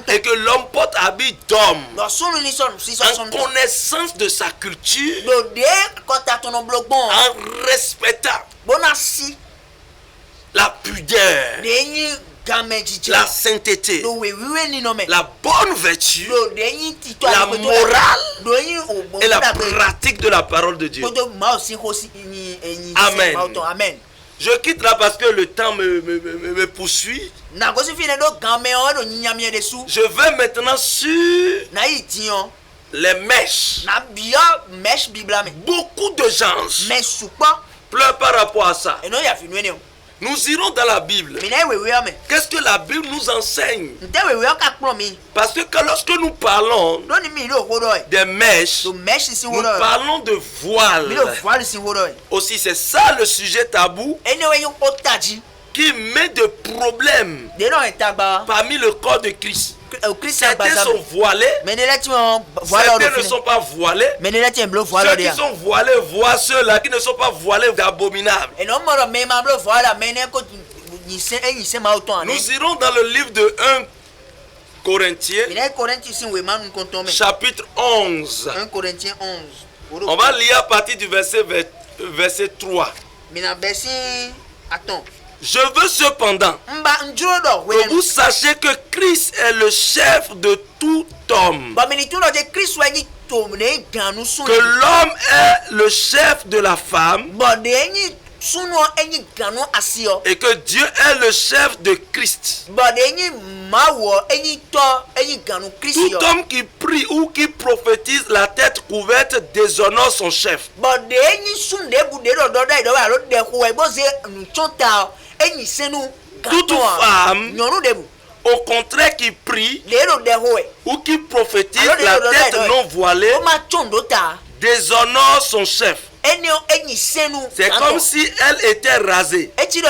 et que l'homme porte l'habit d'homme, en connaissance de sa culture, en respectant la pudeur, la sainteté, la bonne vertu, la morale et la pratique de la parole de Dieu. Amen. Je quitte là parce que le temps me poursuit. Je vais maintenant sur les mèches. Beaucoup de gens pleurent par rapport à ça. Nous irons dans la Bible. Qu'est-ce que la Bible nous enseigne? Parce que lorsque nous parlons des mèches, nous parlons de voile. Aussi, c'est ça le sujet tabou qui met de problèmes parmi le corps de Christ. Certains sont voilés, certains ne sont pas voilés. Ceux qui sont voilés voient ceux-là qui ne sont pas voilés d'abominables. Nous irons dans le livre de 1 Corinthiens, chapitre 11. On va lire à partir du verset 3. Je veux cependant que vous sachiez que Christ est le chef de tout homme, que l'homme est le chef de la femme et que Dieu est le chef de Christ. Tout homme qui prie ou qui prophétise la tête couverte déshonore son chef. Toute femme Au contraire, qui prie lero de hoe ou qui prophétise Alors, la le- tête le- non voilée o ma chondo ta déshonore son chef. enio enyi senu C'est comme si elle était rasée. echiro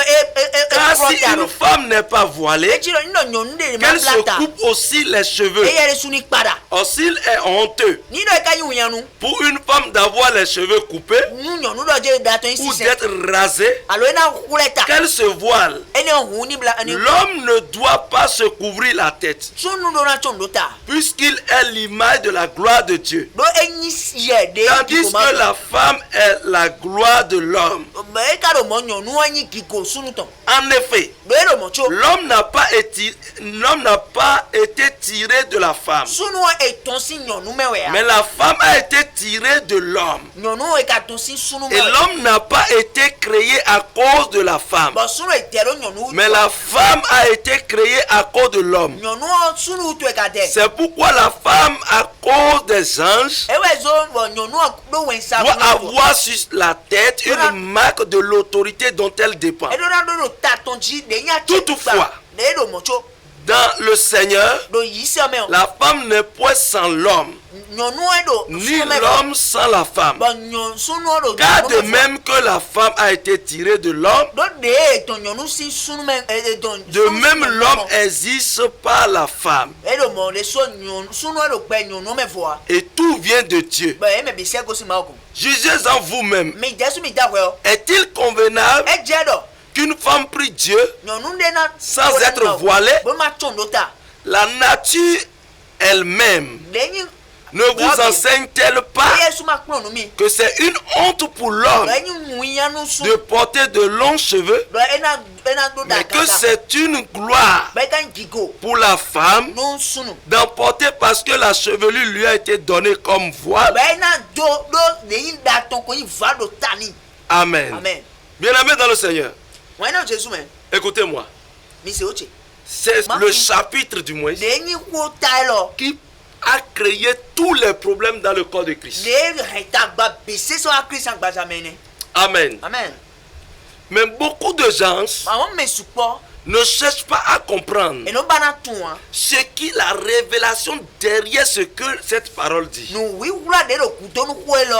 Car si une femme n'est pas voilée, echiro ino nyonde ma qu'elle se blata coupe aussi les cheveux. eyere suni kpada Or s'il est honteux nino eka yunyanu pour une femme d'avoir les cheveux coupés nyonu do je dato ou isi se d'être rasée, alo ena huleta qu'elle se voile. enio hu ni bla ni L'homme ne doit pas se couvrir la tête, sunu do na chondo ta puisqu'il est l'image de la gloire de Dieu. do enyi ye de Tandis que la femme est la gloire de l'homme. eka do mo nyonu anyi kiko sunu ton En effet, do ero mo cho l'homme n'a pas été tiré de la femme, sunu eton si nyonu mewe ya mais la femme a été tirée de l'homme. nyonu eka ton si sunu Et mewe l'homme n'a pas été créé à cause de la femme, bo sunu etero nyonu mais la femme a été créée à cause de l'homme. nyonu sunu tu eka de C'est pourquoi la femme, à cause des anges, ewe zo bo nyonu do wensa doit avoir sur la tête une marque de l'autorité dont elle dépend. edo na do ta ton ji de nya Toutefois, de do mo cho dans le Seigneur, do yi se me la femme n'est point sans l'homme, nyonu edo ni l'homme sans la femme. bo nyon sunu do Car de même que la femme a été tirée de l'homme, do de ton nyonu si sunu me don de même l'homme existe par la femme. edo mo le so nyonu sunu do pe nyonu me voa Et tout vient de Dieu. ba e me bi se go si ma ko Jugez en vous-même. mi jesu mi da we Est-il convenable e je do qu'une femme prie Dieu nyonu de na sans être voilée? bo ma chondo ta La nature elle-même lenyi ne vous enseigne-t-elle pas yesu ma kpon nu mi que c'est une honte pour l'homme lenyi muyanu su de porter de longs cheveux, do ena do da mais que c'est une gloire ba kan jigo pour la femme no sunu d'en porter parce que la chevelure lui a été donnée comme voile? ba ena do lenyi da ton ko yi va do tani Amen. amen Bien-aimés dans le Seigneur, wena jesu me écoutez-moi. mi se oche C'est le chapitre du Moïse lenyi ko tailo qui a créé tous les problèmes dans le corps de Christ. le reta gba bese so a christian gba jamene Amen. amen Mais beaucoup de gens awon me supo ne cherchent pas à comprendre eno bana tuan ce qui la révélation derrière ce que cette parole dit. no wi wura de lo kuto nu ko elo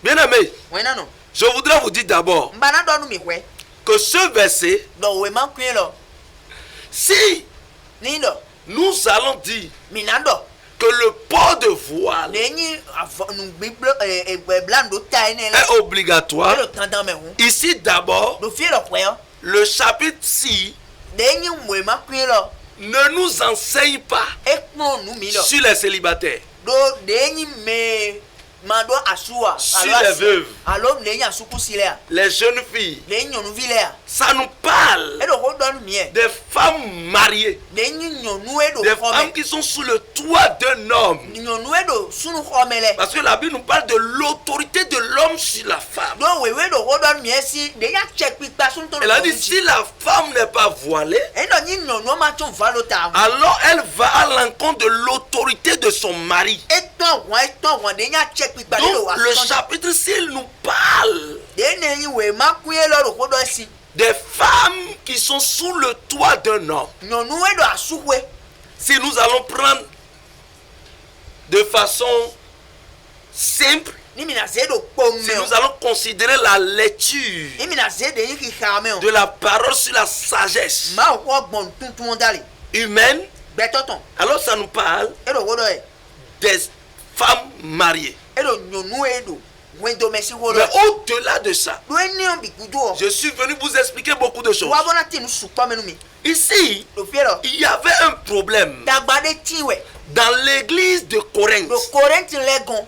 Bien-aimés, wena no je voudrais vous dire d'abord mbana do nu mi hwe que ce verset, do we man kwen lo si ni do nous allons dire mi na do que le port de voile lenyi nu bible blando ta ene la est obligatoire, lo tandan me hu ici d'abord, do fi lo hwe le chapitre 6 lenyi we man kwen lo ne nous enseigne pas e kpon nu mi lo sur les célibataires, do lenyi me ma do asua sur les veuves, alo lenyi asuku sile les jeunes filles. lenyi nyonu vile Ça nous parle e do ho do nu mi e des femmes mariées, lenyi nyonu e do des home femmes qui sont sous le toit d'un homme. nyonu e do sunu home le Parce que la Bible nous parle de l'autorité de l'homme sur la femme. do wewe do ho do nu mi e si lenyi check pipa sun to Elle a dit, si la femme n'est pas voilée, e do nyi nyonu ma chon valo ta alors elle va à l'encontre de l'autorité de son mari. e ton wa lenyi check pipa de do Donc le chapitre 6 nous parle de nenyi we ma kwen lo do ho do si des femmes qui sont sous le toit d'un homme. nyonu e do asuwe Si nous allons prendre de façon simple, ni mi na ze do pom si me nous allons considérer la lecture ni mi na ze de yi ki khame o de la parole sur la sagesse ma ko gbon tuntun dali humaine, betoton alors ça nous parle e do ho do e des femmes mariées. e do nyonu e do wen do mesi ho do Mais au-delà de ça, do eni on bi gudu o je suis venu vous expliquer beaucoup de choses. wa bona tin su pa menu mi Ici, do fiero il y avait un problème dagba de tiwe dans l'église de Corinthe. do Corinthe legon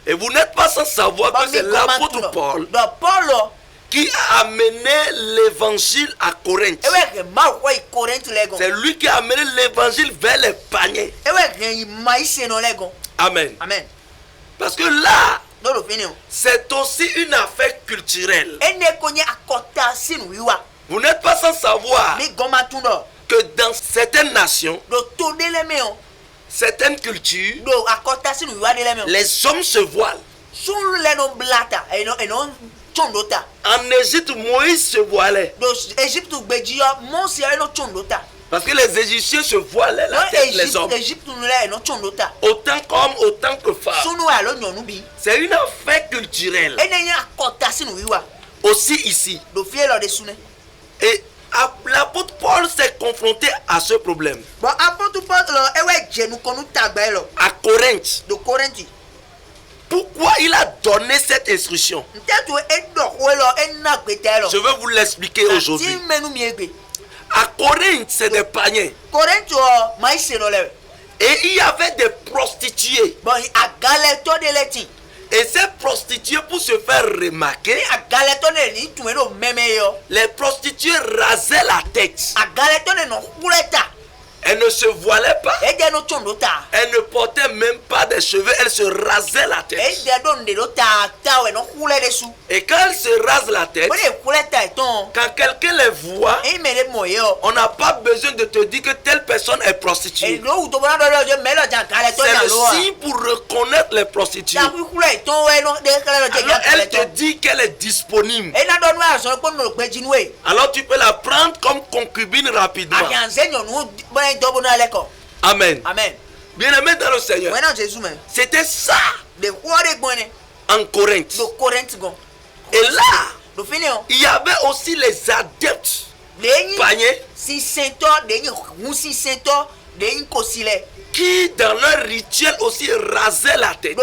Et vous n'êtes pas sans savoir que c'est l'apôtre Paul do Paulo qui a amené l'évangile à Corinthe. e we ke ma ko i Corinthe legon C'est lui qui a amené l'évangile vers les paniers. e we ke i mai se no legon Amen. amen Parce que là, do do fini o c'est aussi une affaire culturelle. ene ko nye akota sinu wiwa Vous n'êtes pas sans savoir mi goma tundo que dans certaines nations, do to de le me o certaines cultures, do akota sinu wiwa de le me o les hommes se voilent. sun le no blata eno chondota En Égypte, Moïse se voilait. do Egypte gbeji yo monsi eno chondota Parce que les Égyptiens se voilaient la tête, les hommes. Autant qu'hommes, autant que femmes. C'est une affaire culturelle. Aussi ici. Et l'apôtre Paul s'est confronté à ce problème. À Corinthe. Pourquoi il a donné cette instruction? Je vais vous l'expliquer aujourd'hui. À Corinthe, c'est des païens. Et il y avait des prostituées. Et ces prostituées, pour se faire remarquer, les prostituées rasaient la tête. Elles ne se voilaient pas. Elles ne portaient même pas des cheveux. Elles se rasaient la tête. Et quand elles se rasent la tête, quand quelqu'un les voit, on n'a pas besoin de te dire que telle personne est prostituée. C'est le signe pour reconnaître les prostituées. Alors elle te dit qu'elle est disponible. Alors tu peux la prendre comme concubine rapidement. Amen. Amen. Bien-aimé dans le Seigneur. C'était ça en Corinthe. Et là, il y avait aussi les adeptes païens qui dans leur rituel aussi rasaient la tête.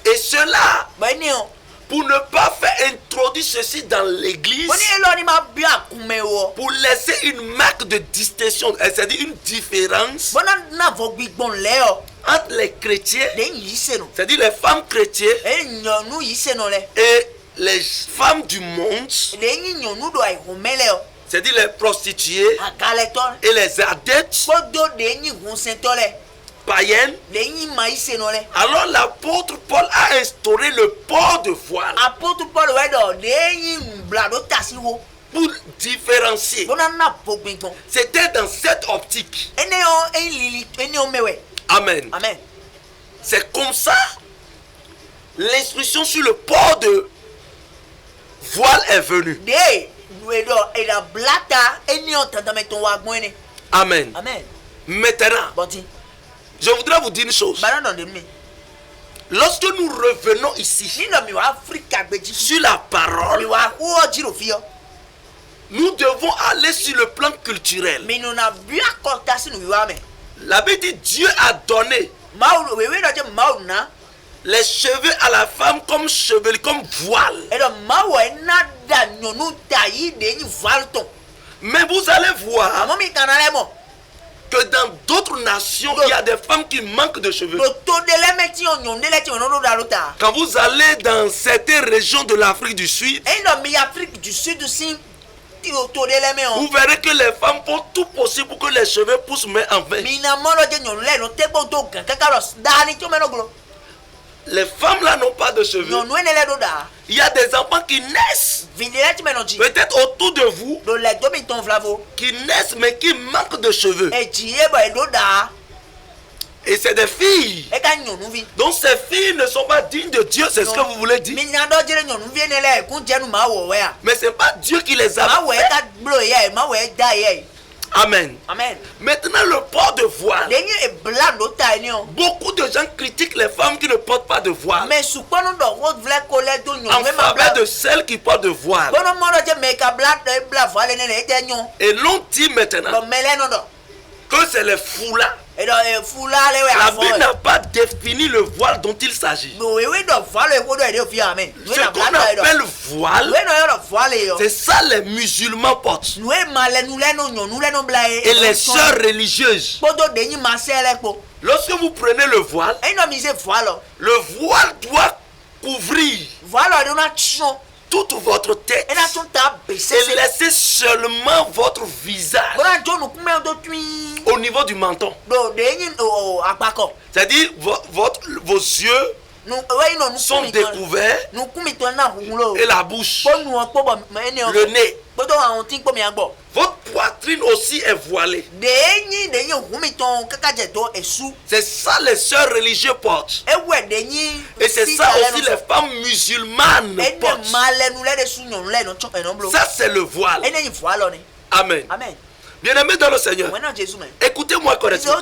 Et cela, pour ne pas faire introduire ceci dans l'église, pour laisser une marque de distinction, c'est-à-dire une différence entre les chrétiens, c'est-à-dire les femmes chrétiennes et les femmes du monde, c'est-à-dire les prostituées et les adeptes païennes. Alors l'apôtre Paul a instauré le port de voile pour différencier. C'était dans cette optique. Amen. Amen. C'est comme ça l'instruction sur le port de voile est venue. Amen. Amen. Maintenant, je voudrais vous dire une chose. Lorsque nous revenons ici sur la parole, nous devons aller sur le plan culturel. La Bible dit Dieu a donné les cheveux à la femme comme cheveux, comme voile. Mais vous allez voir que dans d'autres nations, il y a des femmes qui manquent de cheveux. Quand vous allez dans certaines régions de l'Afrique du Sud, vous verrez que les femmes font tout possible pour que les cheveux poussent mais en vain. Les femmes là n'ont pas de cheveux. Il y a des enfants qui naissent, peut-être autour de vous, qui naissent mais qui manquent de cheveux. Et c'est des filles. Donc ces filles ne sont pas dignes de Dieu, c'est ce que vous voulez dire. Mais ce n'est pas Dieu qui les a fait. Amen. Amen. Maintenant le port de voile. Beaucoup de gens critiquent les femmes qui ne portent pas de voile en faveur de celles qui portent de voile. Et l'on dit maintenant que c'est les foulards. La Bible n'a pas défini le voile dont il s'agit. Ce qu'on appelle voile, c'est ça les musulmans portent. Et les sœurs religieuses. Lorsque vous prenez le voile doit couvrir toute votre tête et laisser seulement votre visage au niveau du menton. C'est-à-dire vos yeux, sont découverts et la bouche, le nez. Votre poitrine aussi est voilée. C'est ça les sœurs religieuses portent. Et c'est ça aussi les femmes musulmanes portent. Ça c'est le voile. Amen. Bien-aimés dans le Seigneur, écoutez-moi correctement.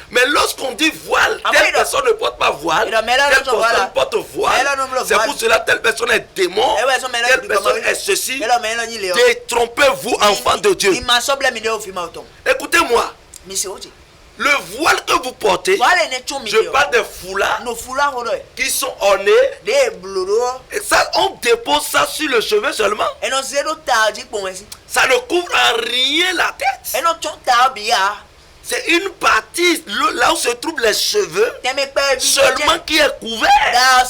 Mais lorsqu'on dit voile, telle personne ne porte pas voile, telle personne porte voile, c'est pour cela telle personne est démon, telle personne est ceci. Détrompez-vous, enfants de Dieu. Écoutez-moi. Le voile que vous portez, je parle des foulards qui sont ornés. Et ça, on dépose ça sur le cheveu seulement. Ça ne couvre en rien la tête. C'est une partie là où se trouvent les cheveux seulement qui est couvert.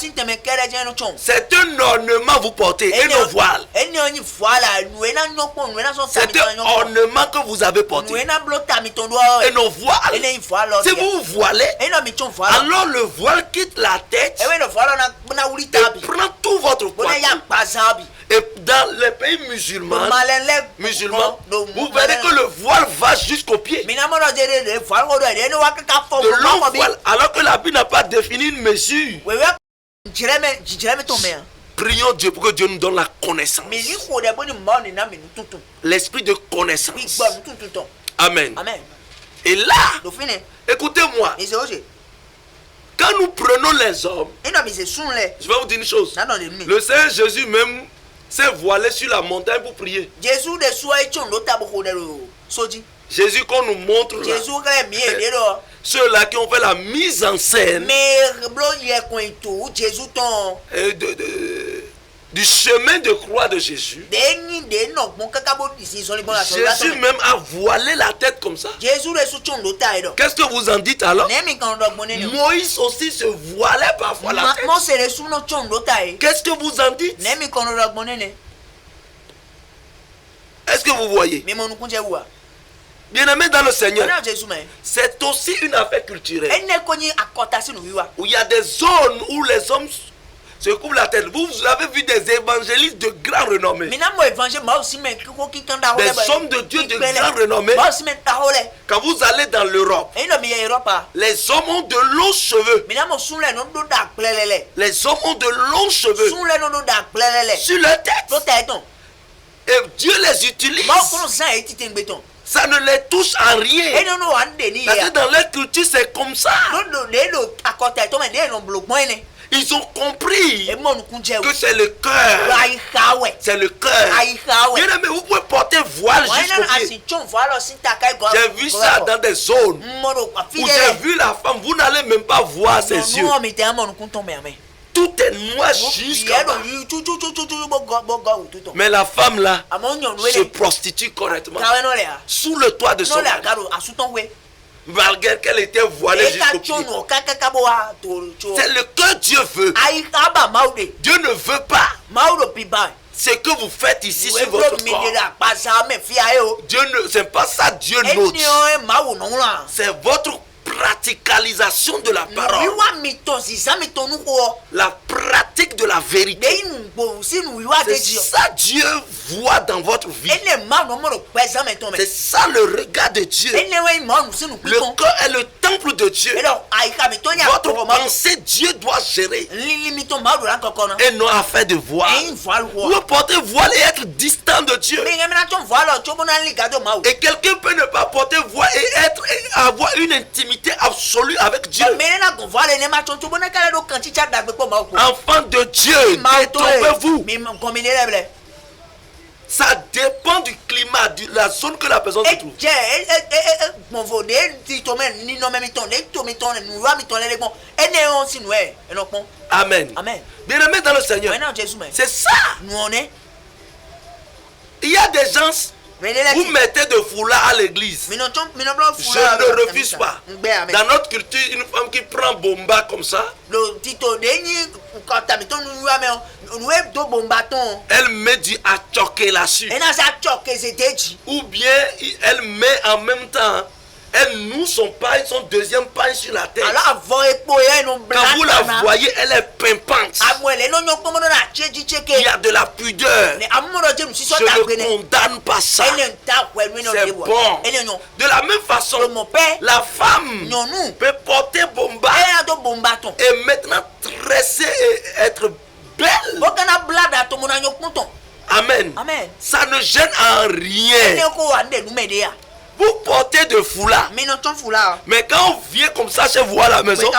C'est un ornement vous portez et un voile. C'est un ornement que vous avez porté et nos voiles. Si vous vous voilez, alors le voile quitte la tête et prend tout votre poids. Et dans les pays musulmans, vous verrez que le voile va jusqu'au pied. De long voile, alors que la Bible n'a pas défini une mesure. Prions Dieu pour que Dieu nous donne la connaissance. L'esprit de connaissance. Amen. Et là, écoutez-moi. Quand nous prenons les hommes, je vais vous dire une chose. Le Seigneur Jésus même s'est voilé sur la montagne pour prier. Jésus qu'on nous montre là, ceux-là qui ont fait la mise en scène du chemin de croix de Jésus. Jésus même a voilé la tête comme ça. Qu'est-ce que vous en dites alors? Moïse aussi se voilait parfois la tête. Qu'est-ce que vous en dites? Est-ce que vous voyez? Bien-aimés dans le Seigneur, c'est aussi une affaire culturelle. Où il y a des zones où les hommes se couvrent la tête. Vous avez vu des évangélistes de grand renommée. Des hommes de Dieu de grand renommée. Quand vous allez dans l'Europe, les hommes ont de longs cheveux. Les hommes ont de longs cheveux sur leur tête. Et Dieu les utilise. Ça ne les touche en rien. Parce que dans leur culture, c'est comme ça. Ils ont compris que c'est le cœur. C'est le cœur. Bien aimé, vous pouvez porter voile jusqu'au pied. J'ai vu ça dans des zones où j'ai vu la femme. Vous n'allez même pas voir ses yeux. Tout est noir jusqu'à bas. Mais la femme là se prostitue correctement sous le toit de son mari. Malgré qu'elle était voilée jusqu'au pied. C'est le que Dieu veut. Dieu ne veut pas ce que vous faites ici sur votre corps. Dieu ne, c'est pas ça Dieu note. C'est votre praticalisation de la parole. La pratique de la vérité. C'est ça Dieu voit dans votre vie. C'est ça le regard de Dieu. Le cœur est le temple de Dieu. Votre pensée, Dieu doit gérer. Et non affaire de voile. Vous porter voile et être distant de Dieu. Et quelqu'un peut ne pas porter voile et avoir une intimité absolue avec Dieu. Enfant de Dieu, détrompez-vous. Ça dépend du climat, de la zone que la personne se trouve. Amen. Bien-aimés dans le Seigneur, c'est ça. Il y a des gens, vous mettez de foulard à l'église. Je ne refuse pas. Dans notre culture, une femme qui prend bomba comme ça, elle met du atchoké là-dessus. Ou bien elle met en même temps Elle noue son pain, son deuxième pain sur la tête. Alors avant epo ye no bla. Quand vous la voyez, elle est pimpante. Amwele no nyo komo na cheji cheke. Il y a de la pudeur. Ne amuno je mu siso Je ta ne gbene. condamne pas ça. C'est bon. De la même façon, la femme peut porter bomba et maintenant tresser et être belle. Amen. Amen. Ça ne gêne en rien. Vous portez de foulard. Mais quand on vient comme ça chez vous à la maison,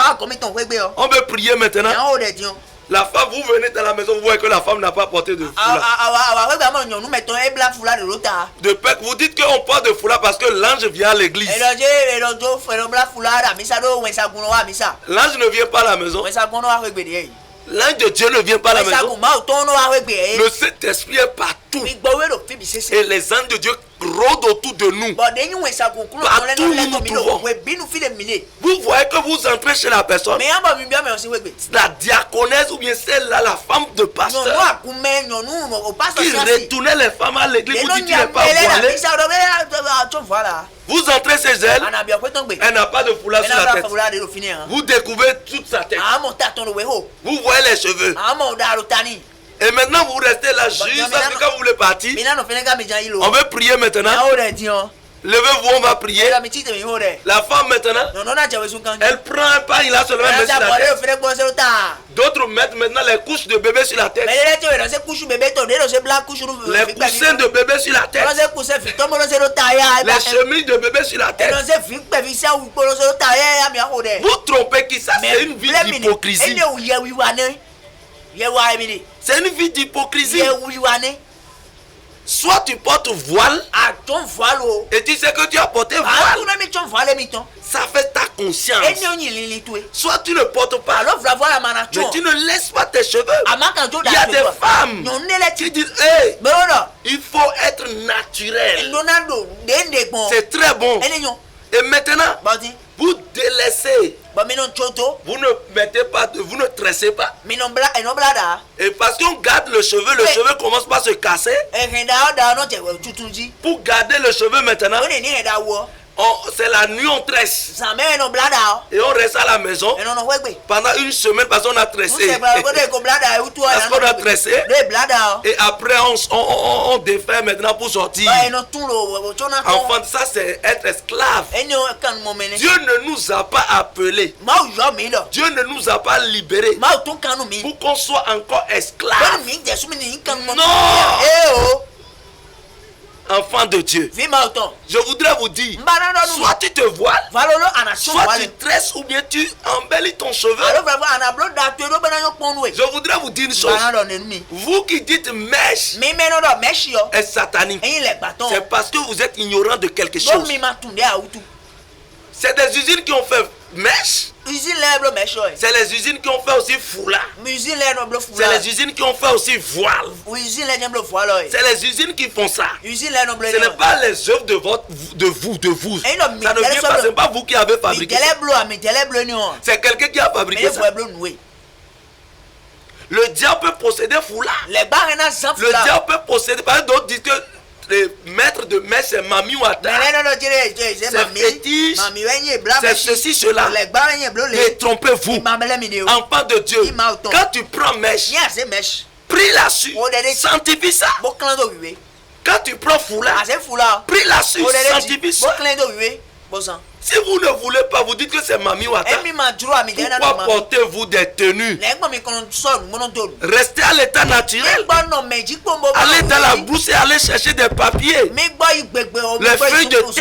on veut prier maintenant. La femme, vous venez dans la maison, vous voyez que la femme n'a pas porté de foulard. De peur que vous dites qu'on porte de foulard parce que l'ange vient à l'église. L'ange ne vient pas à la maison. L'ange de Dieu ne vient pas à la maison. Le Saint-Esprit est partout. Et les anges de Dieu rôdent autour de nous. Partout où nous trouvons. Vous voyez que vous entrez chez la personne, la diaconesse ou bien celle-là, la femme de pasteur, qui retournait les femmes à l'église, vous dites qu'il n'est pas voilé. Vous entrez chez elle, elle n'a pas de foulard sur la tête. Vous découvrez toute sa tête. Vous voyez les cheveux. Et maintenant vous restez là juste parce que quand vous voulez partir, on veut prier maintenant. Levez-vous, on va prier. La femme maintenant, elle prend un pain, il a seulement mis sur la tête. D'autres mettent maintenant les couches de bébé sur la tête. Les coussins de bébé sur la tête. Les chemises de bébé sur la tête. Vous trompez qui ça? C'est une vie d'hypocrisie. C'est une vie d'hypocrisie. Soit tu portes voile et tu sais que tu as porté voile. Ça fait ta conscience. Soit tu ne portes pas, mais tu ne laisses pas tes cheveux. Il y a des femmes qui disent hey, il faut être naturel. C'est très bon. Et maintenant, vous délaissez. Vous ne mettez pas, vous ne tressez pas. Et parce qu'on garde le cheveu commence par se casser. Pour garder le cheveu maintenant, c'est la nuit on tresse. Et on reste à la maison pendant une semaine parce qu'on a tressé. Parce qu'on a tressé. Et après on défait maintenant pour sortir. Enfin ça c'est être esclave. Dieu ne nous a pas appelés. Dieu ne nous a pas libérés pour qu'on soit encore esclave. Non. Enfant de Dieu, je voudrais vous dire, soit tu te voiles, soit tu tresses ou bien tu embellis ton cheveu. Je voudrais vous dire une chose. Vous qui dites mèche est satanique, c'est parce que vous êtes ignorant de quelque chose. C'est des usines qui ont fait mèche. C'est les usines qui ont fait aussi foulard. C'est les usines qui ont fait aussi voile. C'est les usines qui font ça. Ce n'est pas les œuvres de vous. Ça ne vient pas, ce n'est pas vous qui avez fabriqué ça. C'est quelqu'un qui a fabriqué ça. Le diable peut posséder foulard. Le diable peut posséder. Par exemple, d'autres disent que le maître de messe c'est Mami Wata. C'est fétiche. C'est ceci, cela. Détrompez-vous. Enfant de Dieu. Quand tu prends mèche, prie là-dessus. Sanctifie ça. Quand tu prends foulard, prie là-dessus. Sanctifie ça. Si vous ne voulez pas, vous dites que c'est Mami Wata. Pourquoi portez-vous des tenues? Restez à l'état naturel. Allez dans la brousse et allez chercher des papiers. Les feuilles de texte.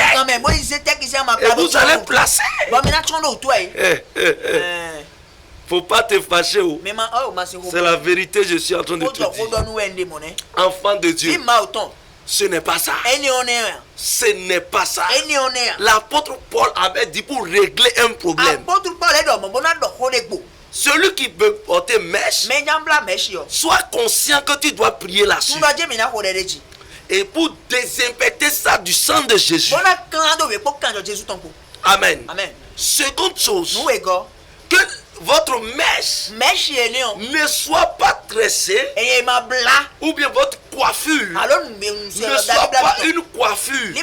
Et vous allez placer. Faut pas te fâcher. C'est la vérité, je suis en train de te dire. Enfant de Dieu. Ce n'est pas ça. Ce n'est pas ça. L'apôtre Paul avait dit pour régler un problème. Celui qui veut porter mèche, sois conscient que tu dois prier là-dessus. Et pour désinfecter ça du sang de Jésus. Amen. Seconde chose, que votre mèche ne soit pas tressée, ou bien votre coiffure ne soit pas une coiffure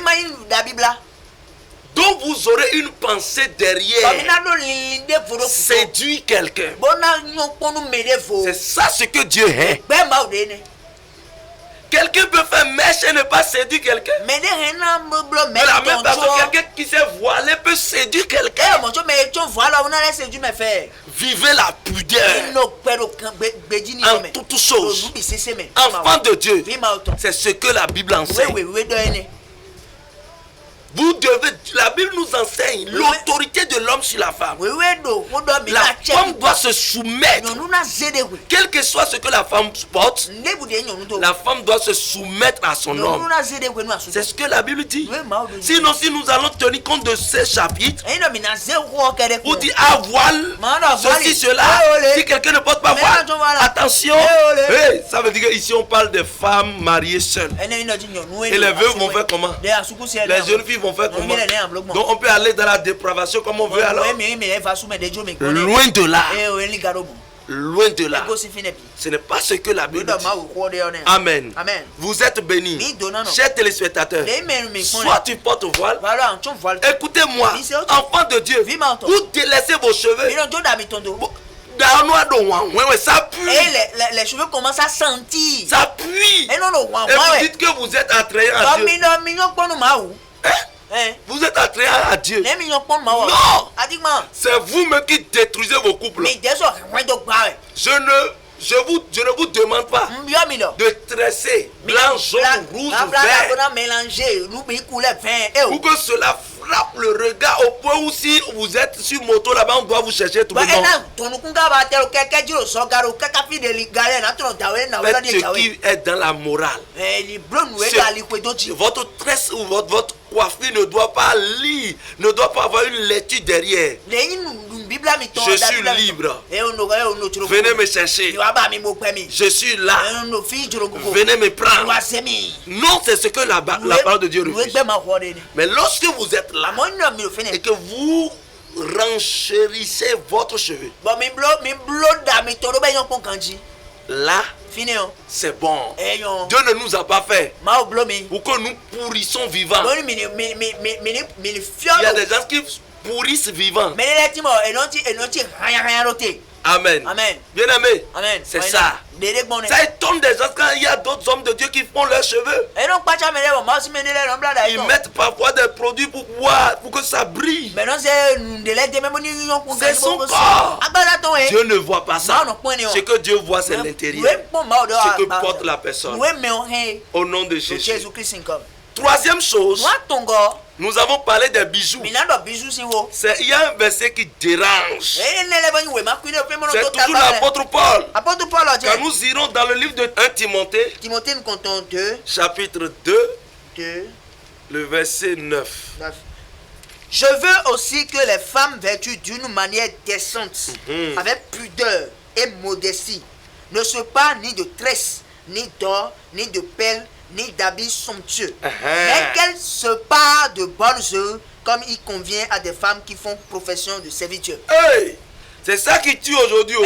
dont vous aurez une pensée derrière, séduire quelqu'un. C'est ça ce que Dieu est. Quelqu'un peut faire mèche et ne pas séduire quelqu'un. De la même façon, quelqu'un qui s'est voilé peut séduire quelqu'un. Vivez la pudeur en toutes choses. Enfant de Dieu, c'est ce que la Bible enseigne. Vous devez, la Bible nous enseigne l'autorité de l'homme sur la femme. La femme doit se soumettre. Quel que soit ce que la femme porte, la femme doit se soumettre à son homme. C'est ce que la Bible dit. Sinon, si nous allons tenir compte de ces chapitres, vous dites à voile, ceci, cela. Si quelqu'un ne porte pas voile, attention. Hey, ça veut dire qu'ici on parle de femmes mariées seules. Et les veuves vont faire comment? Les jeunes filles vont faire comment? Donc on peut aller dans la dépravation comme on veut alors. Loin de là. Loin de là. Ce n'est pas ce que la Bible dit. Amen. Vous êtes bénis. Chers téléspectateurs, soit tu portes voile. Écoutez-moi, enfant de Dieu, vous délaissez vos cheveux. Ça pue. Et les cheveux commencent à sentir. Ça pue. Et vous dites que vous êtes attrayant à Dieu. Vous êtes attrayant à Dieu. Non. C'est vous-même qui détruisez vos couples. Je ne vous demande pas de tresser blanc, jaune, rouge, vert. Pour que cela frappe le regard au point où si vous êtes sur moto là-bas, on doit vous chercher tout le monde. Faites ce qui est dans la morale. Votre tresse ou votre coiffure ne doit pas lire, ne doit pas avoir une lecture derrière. Je suis libre. Venez me chercher. Je suis là. Venez me prendre. Non, c'est ce que la parole de Dieu refuse. Mais lorsque vous êtes là et que vous renchérissez votre cheveu, là, c'est bon. Dieu ne nous a pas fait pour que nous pourrissons vivants. Il y a des gens qui pourrissent vivants. Amen. Bien aimé. C'est ça. Ça étonne des gens quand il y a d'autres hommes de Dieu qui font leurs cheveux. Ils mettent parfois des produits pour boire, pour que ça brille. C'est son corps. Dieu ne voit pas ça. Ce que Dieu voit, c'est l'intérieur. Ce que porte la personne. Au nom de Jésus. Troisième chose, nous avons parlé des bijoux. Il y a un verset qui dérange. C'est toujours l'apôtre Paul. Quand nous irons dans le livre de 1 Timothée, chapitre 2, le verset 9. Je veux aussi que les femmes vêtues d'une manière décente, avec pudeur et modestie, ne se parent ni de tresses, ni d'or, ni de perles, ni d'habits somptueux, mais qu'elles se parent de bonnes œuvres, comme il convient à des femmes qui font profession de servitude. Hey, c'est ça qui tue aujourd'hui.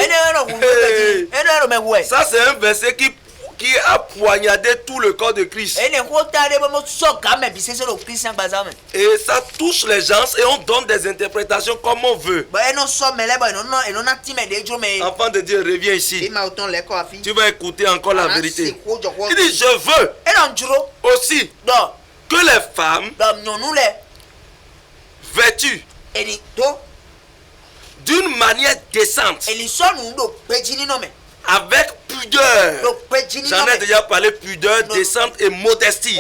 Ça, c'est un verset qui a poignardé tout le corps de Christ. Et ça touche les gens et on donne des interprétations comme on veut. Enfant de Dieu, reviens ici. Tu vas écouter encore la vérité. Il dit, je veux aussi que les femmes vêtues d'une manière décente, avec pudeur. J'en ai déjà parlé, pudeur, décente et modestie.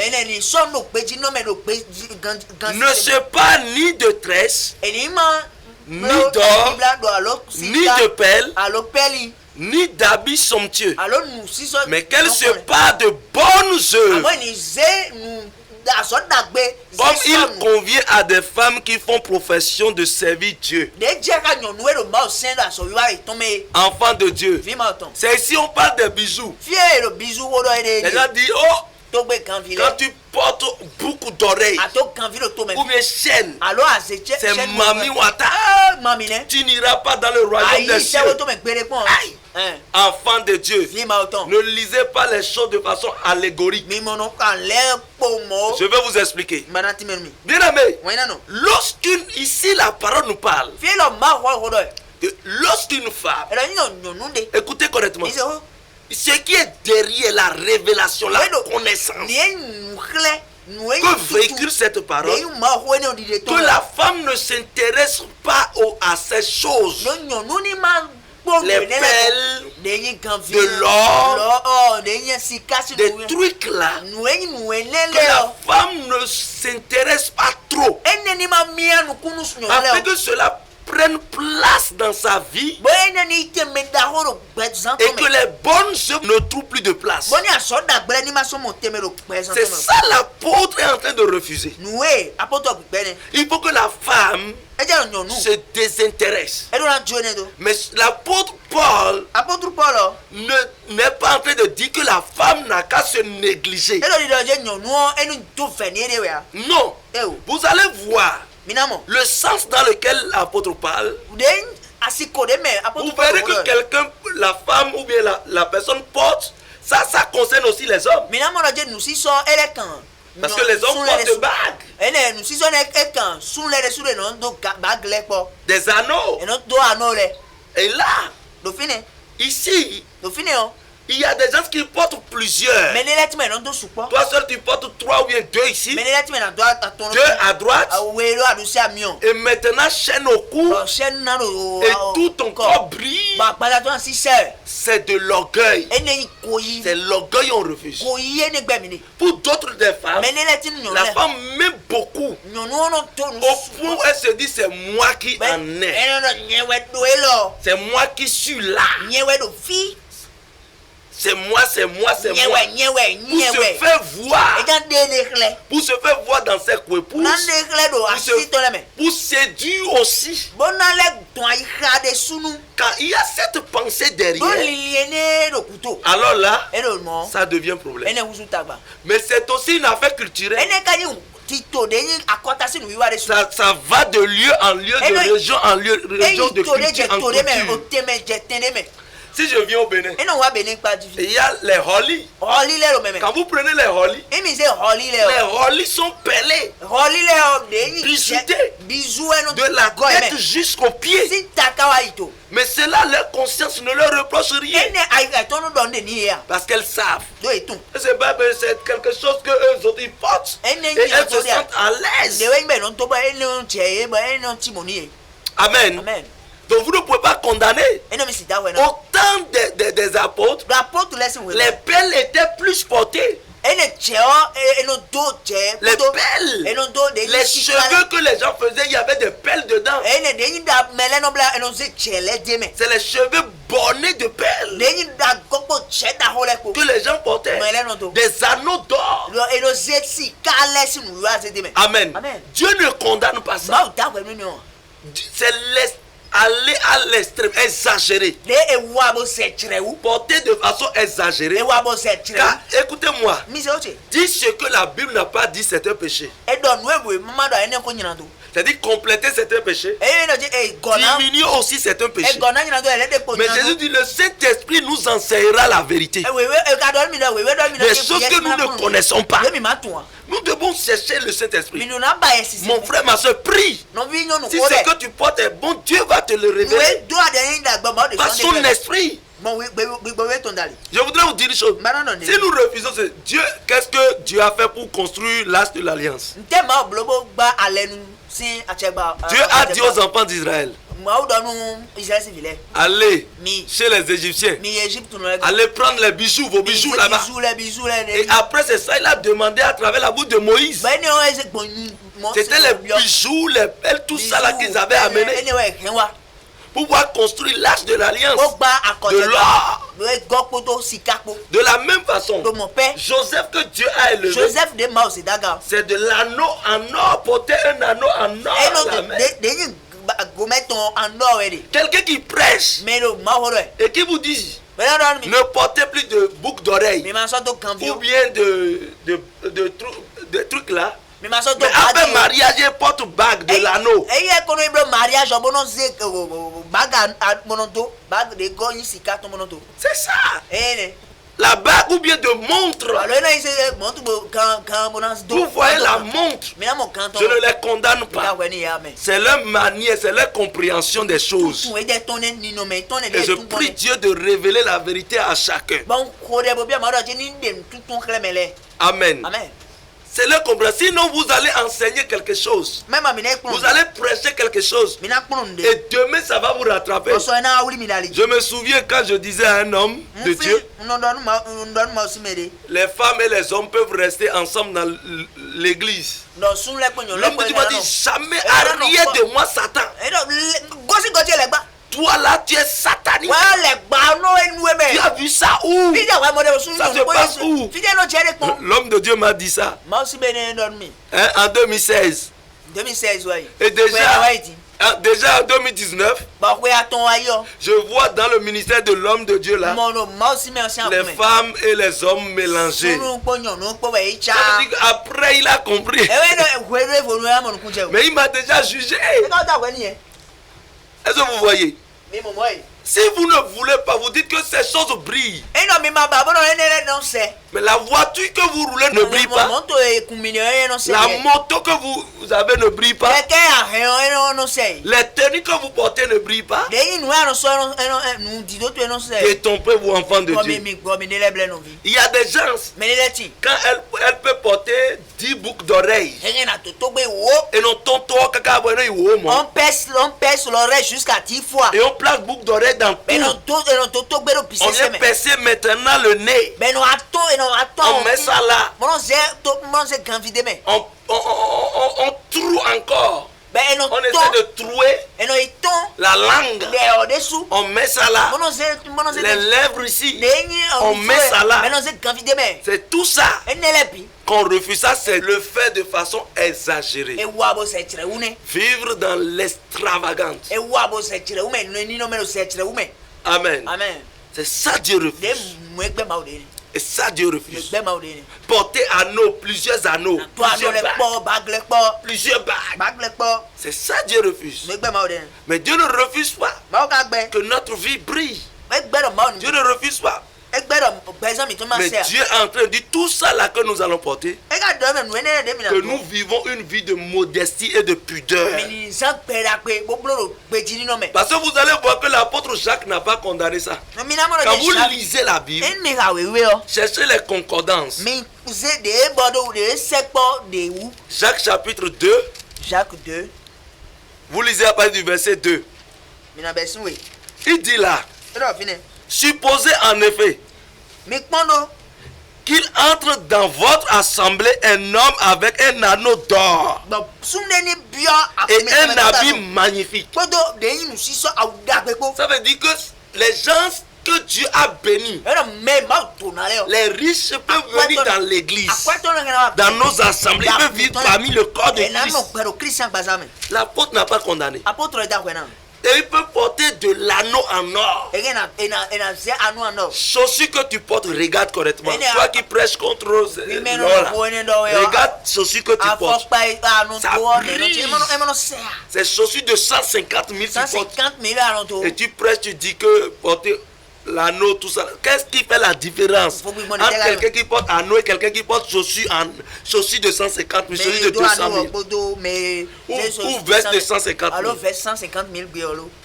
Ne se pas ni de tresses, ni d'or, ni de perles, ni d'habits somptueux, mais qu'elle se part de bonnes œuvres, comme il convient à des femmes qui font profession de servir Dieu. Enfants de Dieu. C'est ici on parle des bijoux. Les gens disent, oh, quand tu portes beaucoup d'oreilles ou bien chaînes, c'est Mami Wata. Tu n'iras pas dans le royaume des cieux. enfants de Dieu, fi ma autant ne lisez pas les choses de façon allégorique. mi mono kan le pomo Je vais vous expliquer. manati menmi Bien aimé, wena no ici la parole nous parle. fi lo ma wa hodo Lorsqu'une femme, ela ni no nunde écoutez correctement, iso ce qui est derrière la révélation, la connaissance, ni nkle que véhicule cette parole, que la femme ne s'intéresse pas à ces choses, les pelles, de l'or, des trucs là, que la femme ne s'intéresse pas trop, afin que cela prenne place dans sa vie et que les bonnes œuvres ne trouvent plus de place. C'est ça l'apôtre est en train de refuser. Il faut que la femme se désintéresse. Mais l'apôtre Paul n'est pas en train de dire que la femme n'a qu'à se négliger. Non. Vous allez voir le sens dans lequel l'apôtre parle. Vous verrez que quelqu'un, la femme ou bien la personne porte, ça concerne aussi les hommes. Parce que les hommes portent des bagues, des anneaux. Et là, ici, il y a des gens qui portent plusieurs. Toi seul tu portes 3 ou bien 2 ici, 2 à droite, et maintenant chaîne au cou, et tout ton corps brille. C'est de l'orgueil. C'est l'orgueil on refuse. Pour d'autres des femmes, la femme m'aime beaucoup, au point où elle se dit c'est moi qui en ai, c'est moi qui suis là, c'est moi. Pour se faire voir, dans ses coépouses, pour séduire aussi. Quand il y a cette pensée derrière, alors là, ça devient problème. Mais c'est aussi une affaire culturelle. Ça va de lieu en lieu, de région en lieu, région de culture en culture. Si je viens au Bénin, il y a les holly. Quand vous prenez les holly sont pelés, bijoutés, de la tête jusqu'au pied. Mais cela, leur conscience ne leur reproche rien. Parce qu'elles savent. C'est quelque chose que eux autres ils portent. Et elles se sentent à l'aise. Amen. Donc vous ne pouvez pas condamner. Au temps des apôtres, les pelles étaient plus portées. Les pelles, les cheveux que les gens faisaient, il y avait des pelles dedans. C'est les cheveux bornés de pelles que les gens portaient. Des anneaux d'or. Amen. Dieu ne condamne pas ça. C'est aller à l'extrême, exagérer. Porter de façon exagérée. Car, écoutez-moi, dire ce que la Bible n'a pas dit, c'est un péché. C'est-à-dire compléter certains péchés. Diminuer aussi certains péchés. Mais Jésus dit, le Saint-Esprit nous enseignera la vérité. Des choses que nous ne connaissons pas. Nous devons chercher le Saint-Esprit. Mon frère, ma soeur, prie. Si ce que tu portes est bon, Dieu va te le révéler par son esprit. Je voudrais vous dire une chose. Si nous refusons ce Dieu, qu'est-ce que Dieu a fait pour construire l'arche de l'alliance? Dieu a dit aux enfants d'Israël, allez chez les Égyptiens, allez prendre les bijoux, vos bijoux là-bas. Et après c'est ça, il a demandé à travers la bouche de Moïse. C'était les bijoux, les pelles, tout ça là qu'ils avaient amené pour pouvoir construire l'arche de l'alliance, de l'or. De la même façon, Joseph que Dieu a élevé, c'est de l'anneau en or, porter un anneau en or à la main. Quelqu'un qui prêche et qui vous dit ne portez plus de boucles d'oreilles ou bien de trucs là, Mais après mariage, il porte bague de l'anneau. C'est ça. La bague ou bien de montre. Vous voyez la montre. Je ne les condamne pas. C'est leur manière, c'est leur compréhension des choses. Et je prie Dieu de révéler la vérité à chacun. Amen. Amen. C'est leur compréhension. Sinon, vous allez enseigner quelque chose. Vous allez prêcher quelque chose. Et demain, ça va vous rattraper. Je me souviens quand je disais à un homme de Dieu, les femmes et les hommes peuvent rester ensemble dans l'église. L'homme de Dieu m'a dit, jamais arrière de moi, Satan. Toi là, tu es satanique. Tu as vu ça où? Ça se passe où? L'homme de Dieu m'a dit ça. Hein, en 2016. Et déjà en 2019, je vois dans le ministère de l'homme de Dieu là, les femmes et les hommes mélangés. Après il a compris. Mais il m'a déjà jugé. Est-ce que vous voyez? Si vous ne voulez pas, vous dites que ces choses brillent. Mais la voiture que vous roulez ne brille pas. La moto que vous avez ne brille pas. Les tenues que vous portez ne brillent pas. Détrompez-vous, enfants de Dieu. Il y a des gens, quand elle peut porter 10 boucles d'oreilles. Et on pèse l'oreille jusqu'à 10 fois. Et on place boucle d'oreille dans tout. On vient percer maintenant le nez. On met ça là. On troue encore. On essaie de trouer la langue. On met ça là. Les lèvres ici. On met ça là. C'est tout ça qu'on refuse. Ça, c'est le fait de façon exagérée. Vivre dans l'extravagance. Amen. C'est ça Dieu refuse. Et ça Dieu refuse. Porter anneaux, plusieurs anneaux. Plusieurs bagues. C'est ça Dieu refuse. Mais Dieu ne refuse pas que notre vie brille. Dieu ne refuse pas. Mais Dieu est en train de dire tout ça là que nous allons porter, que nous vivons une vie de modestie et de pudeur. Parce que vous allez voir que l'apôtre Jacques n'a pas condamné ça. Quand vous lisez la Bible, cherchez les concordances. Jacques chapitre 2. Vous lisez à partir du verset 2. Il dit là, supposez en effet qu'il entre dans votre assemblée un homme avec un anneau d'or et un habit magnifique. Ça veut dire que les gens que Dieu a bénis, les riches peuvent venir dans l'église, dans nos assemblées, ils peuvent vivre parmi le corps de Christ. L'apôtre n'a pas condamné. Et il peut porter de l'anneau en or. Chaussures que tu portes, regarde correctement. Toi qui prêches contre l'or, regarde chaussures que tu portes. Ça brille. C'est chaussures de 150 000 tu portes. Et tu prêches, tu dis que porter l'anneau, tout ça. Qu'est-ce qui fait la différence entre quelqu'un qui porte anneau et quelqu'un qui porte chaussures de 150 000, chaussures de 200 000 ou veste de 150 000.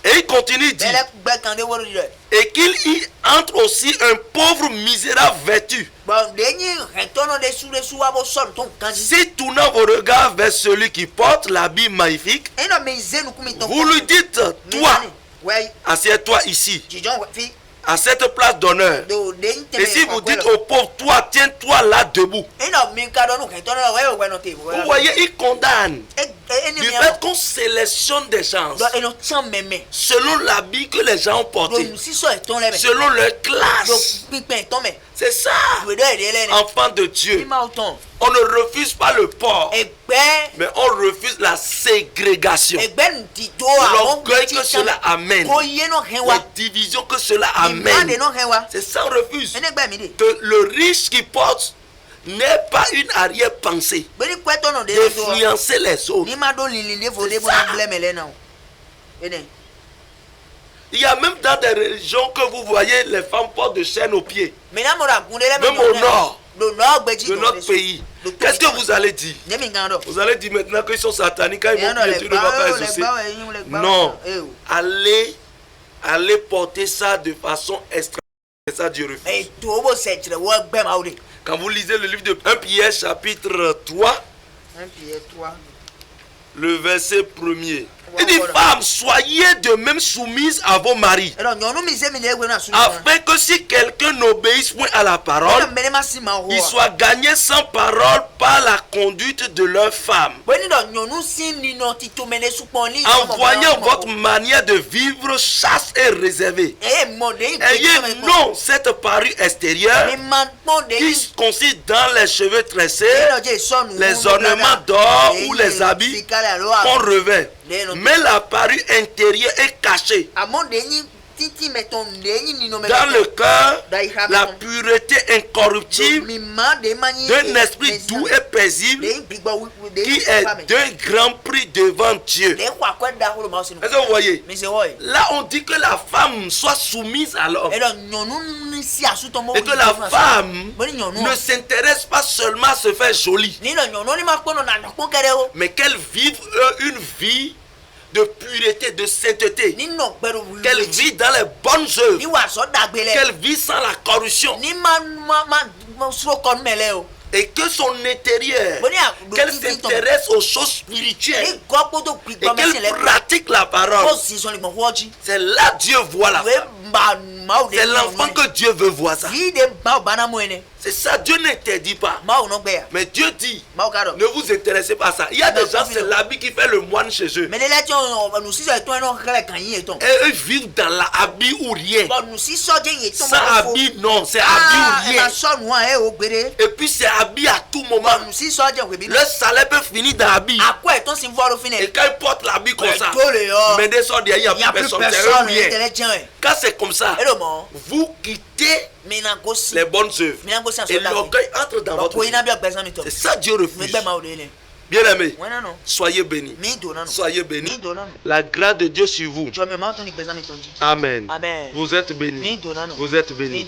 Et il continue dit, et qu'il y entre aussi un pauvre misérable vêtu. Si tournant vos regards vers celui qui porte l'habit magnifique, vous lui dites, toi, assieds-toi ici, à cette place d'honneur. Et si vous dites au pauvre, toi, tiens-toi là debout. Vous voyez, il condamne du fait qu'on sélectionne des gens selon l'habit que les gens ont porté, selon leur classe. C'est ça, enfant de Dieu. On ne refuse pas le port, mais on refuse la ségrégation, l'orgueil que cela amène, la division que cela amène. C'est ça on refuse. Que le riche qui porte n'aie pas une arrière-pensée d'influencer les autres. Il y a même dans des régions que vous voyez les femmes portent de chaînes aux pieds. Même au nord de notre pays. Qu'est-ce que vous allez dire? Vous allez dire maintenant qu'ils sont sataniques, quand ils vont prier, Dieu ne va pas exaucer. Non. Allez porter ça de façon extrêmement. C'est ça Dieu refuse. Quand vous lisez le livre de 1 Pierre chapitre 3, le verset 1er. Il dit, femmes, soyez de même soumises à vos maris, afin que si quelqu'un n'obéisse point à la parole, il soit gagné sans parole par la conduite de leur femme. En voyant votre manière de vivre chaste et réservée, ayez non cette parure extérieure qui consiste dans les cheveux tressés, les ornements d'or ou les habits qu'on revêt. Mais la parure intérieure est cachée. Dans le cœur, la pureté incorruptible d'un esprit doux et paisible qui est d'un grand prix devant Dieu. Est-ce que vous voyez? Là, on dit que la femme soit soumise à l'homme. Et que la femme ne s'intéresse pas seulement à se faire jolie, mais qu'elle vive une vie de pureté, de sainteté, qu'elle vit dans les bonnes œuvres, qu'elle vit sans la corruption, et que son intérieur, qu'elle s'intéresse aux choses spirituelles et qu'elle pratique la parole. C'est là Dieu voit la femme. C'est l'enfant que Dieu veut voir ça. C'est ça, Dieu n'interdit pas. Mais Dieu dit, ne vous intéressez pas à ça. Il y a des gens, c'est l'habit qui fait le moine chez eux. Et eux vivent dans l'habit ou rien. Sans habit, non, c'est habit ou rien. Et puis c'est habit à tout moment. Le salaire peut finir dans l'habit. Et quand ils portent l'habit comme ça, mais des sortes, il n'y a plus personne. Quand c'est comme ça, vous quittez les bonnes œuvres et l'orgueil entre dans votre vie. C'est ça Dieu refuse. Bien aimé, soyez bénis. Soyez bénis. La grâce de Dieu sur vous. Amen. Vous êtes bénis. Vous êtes bénis.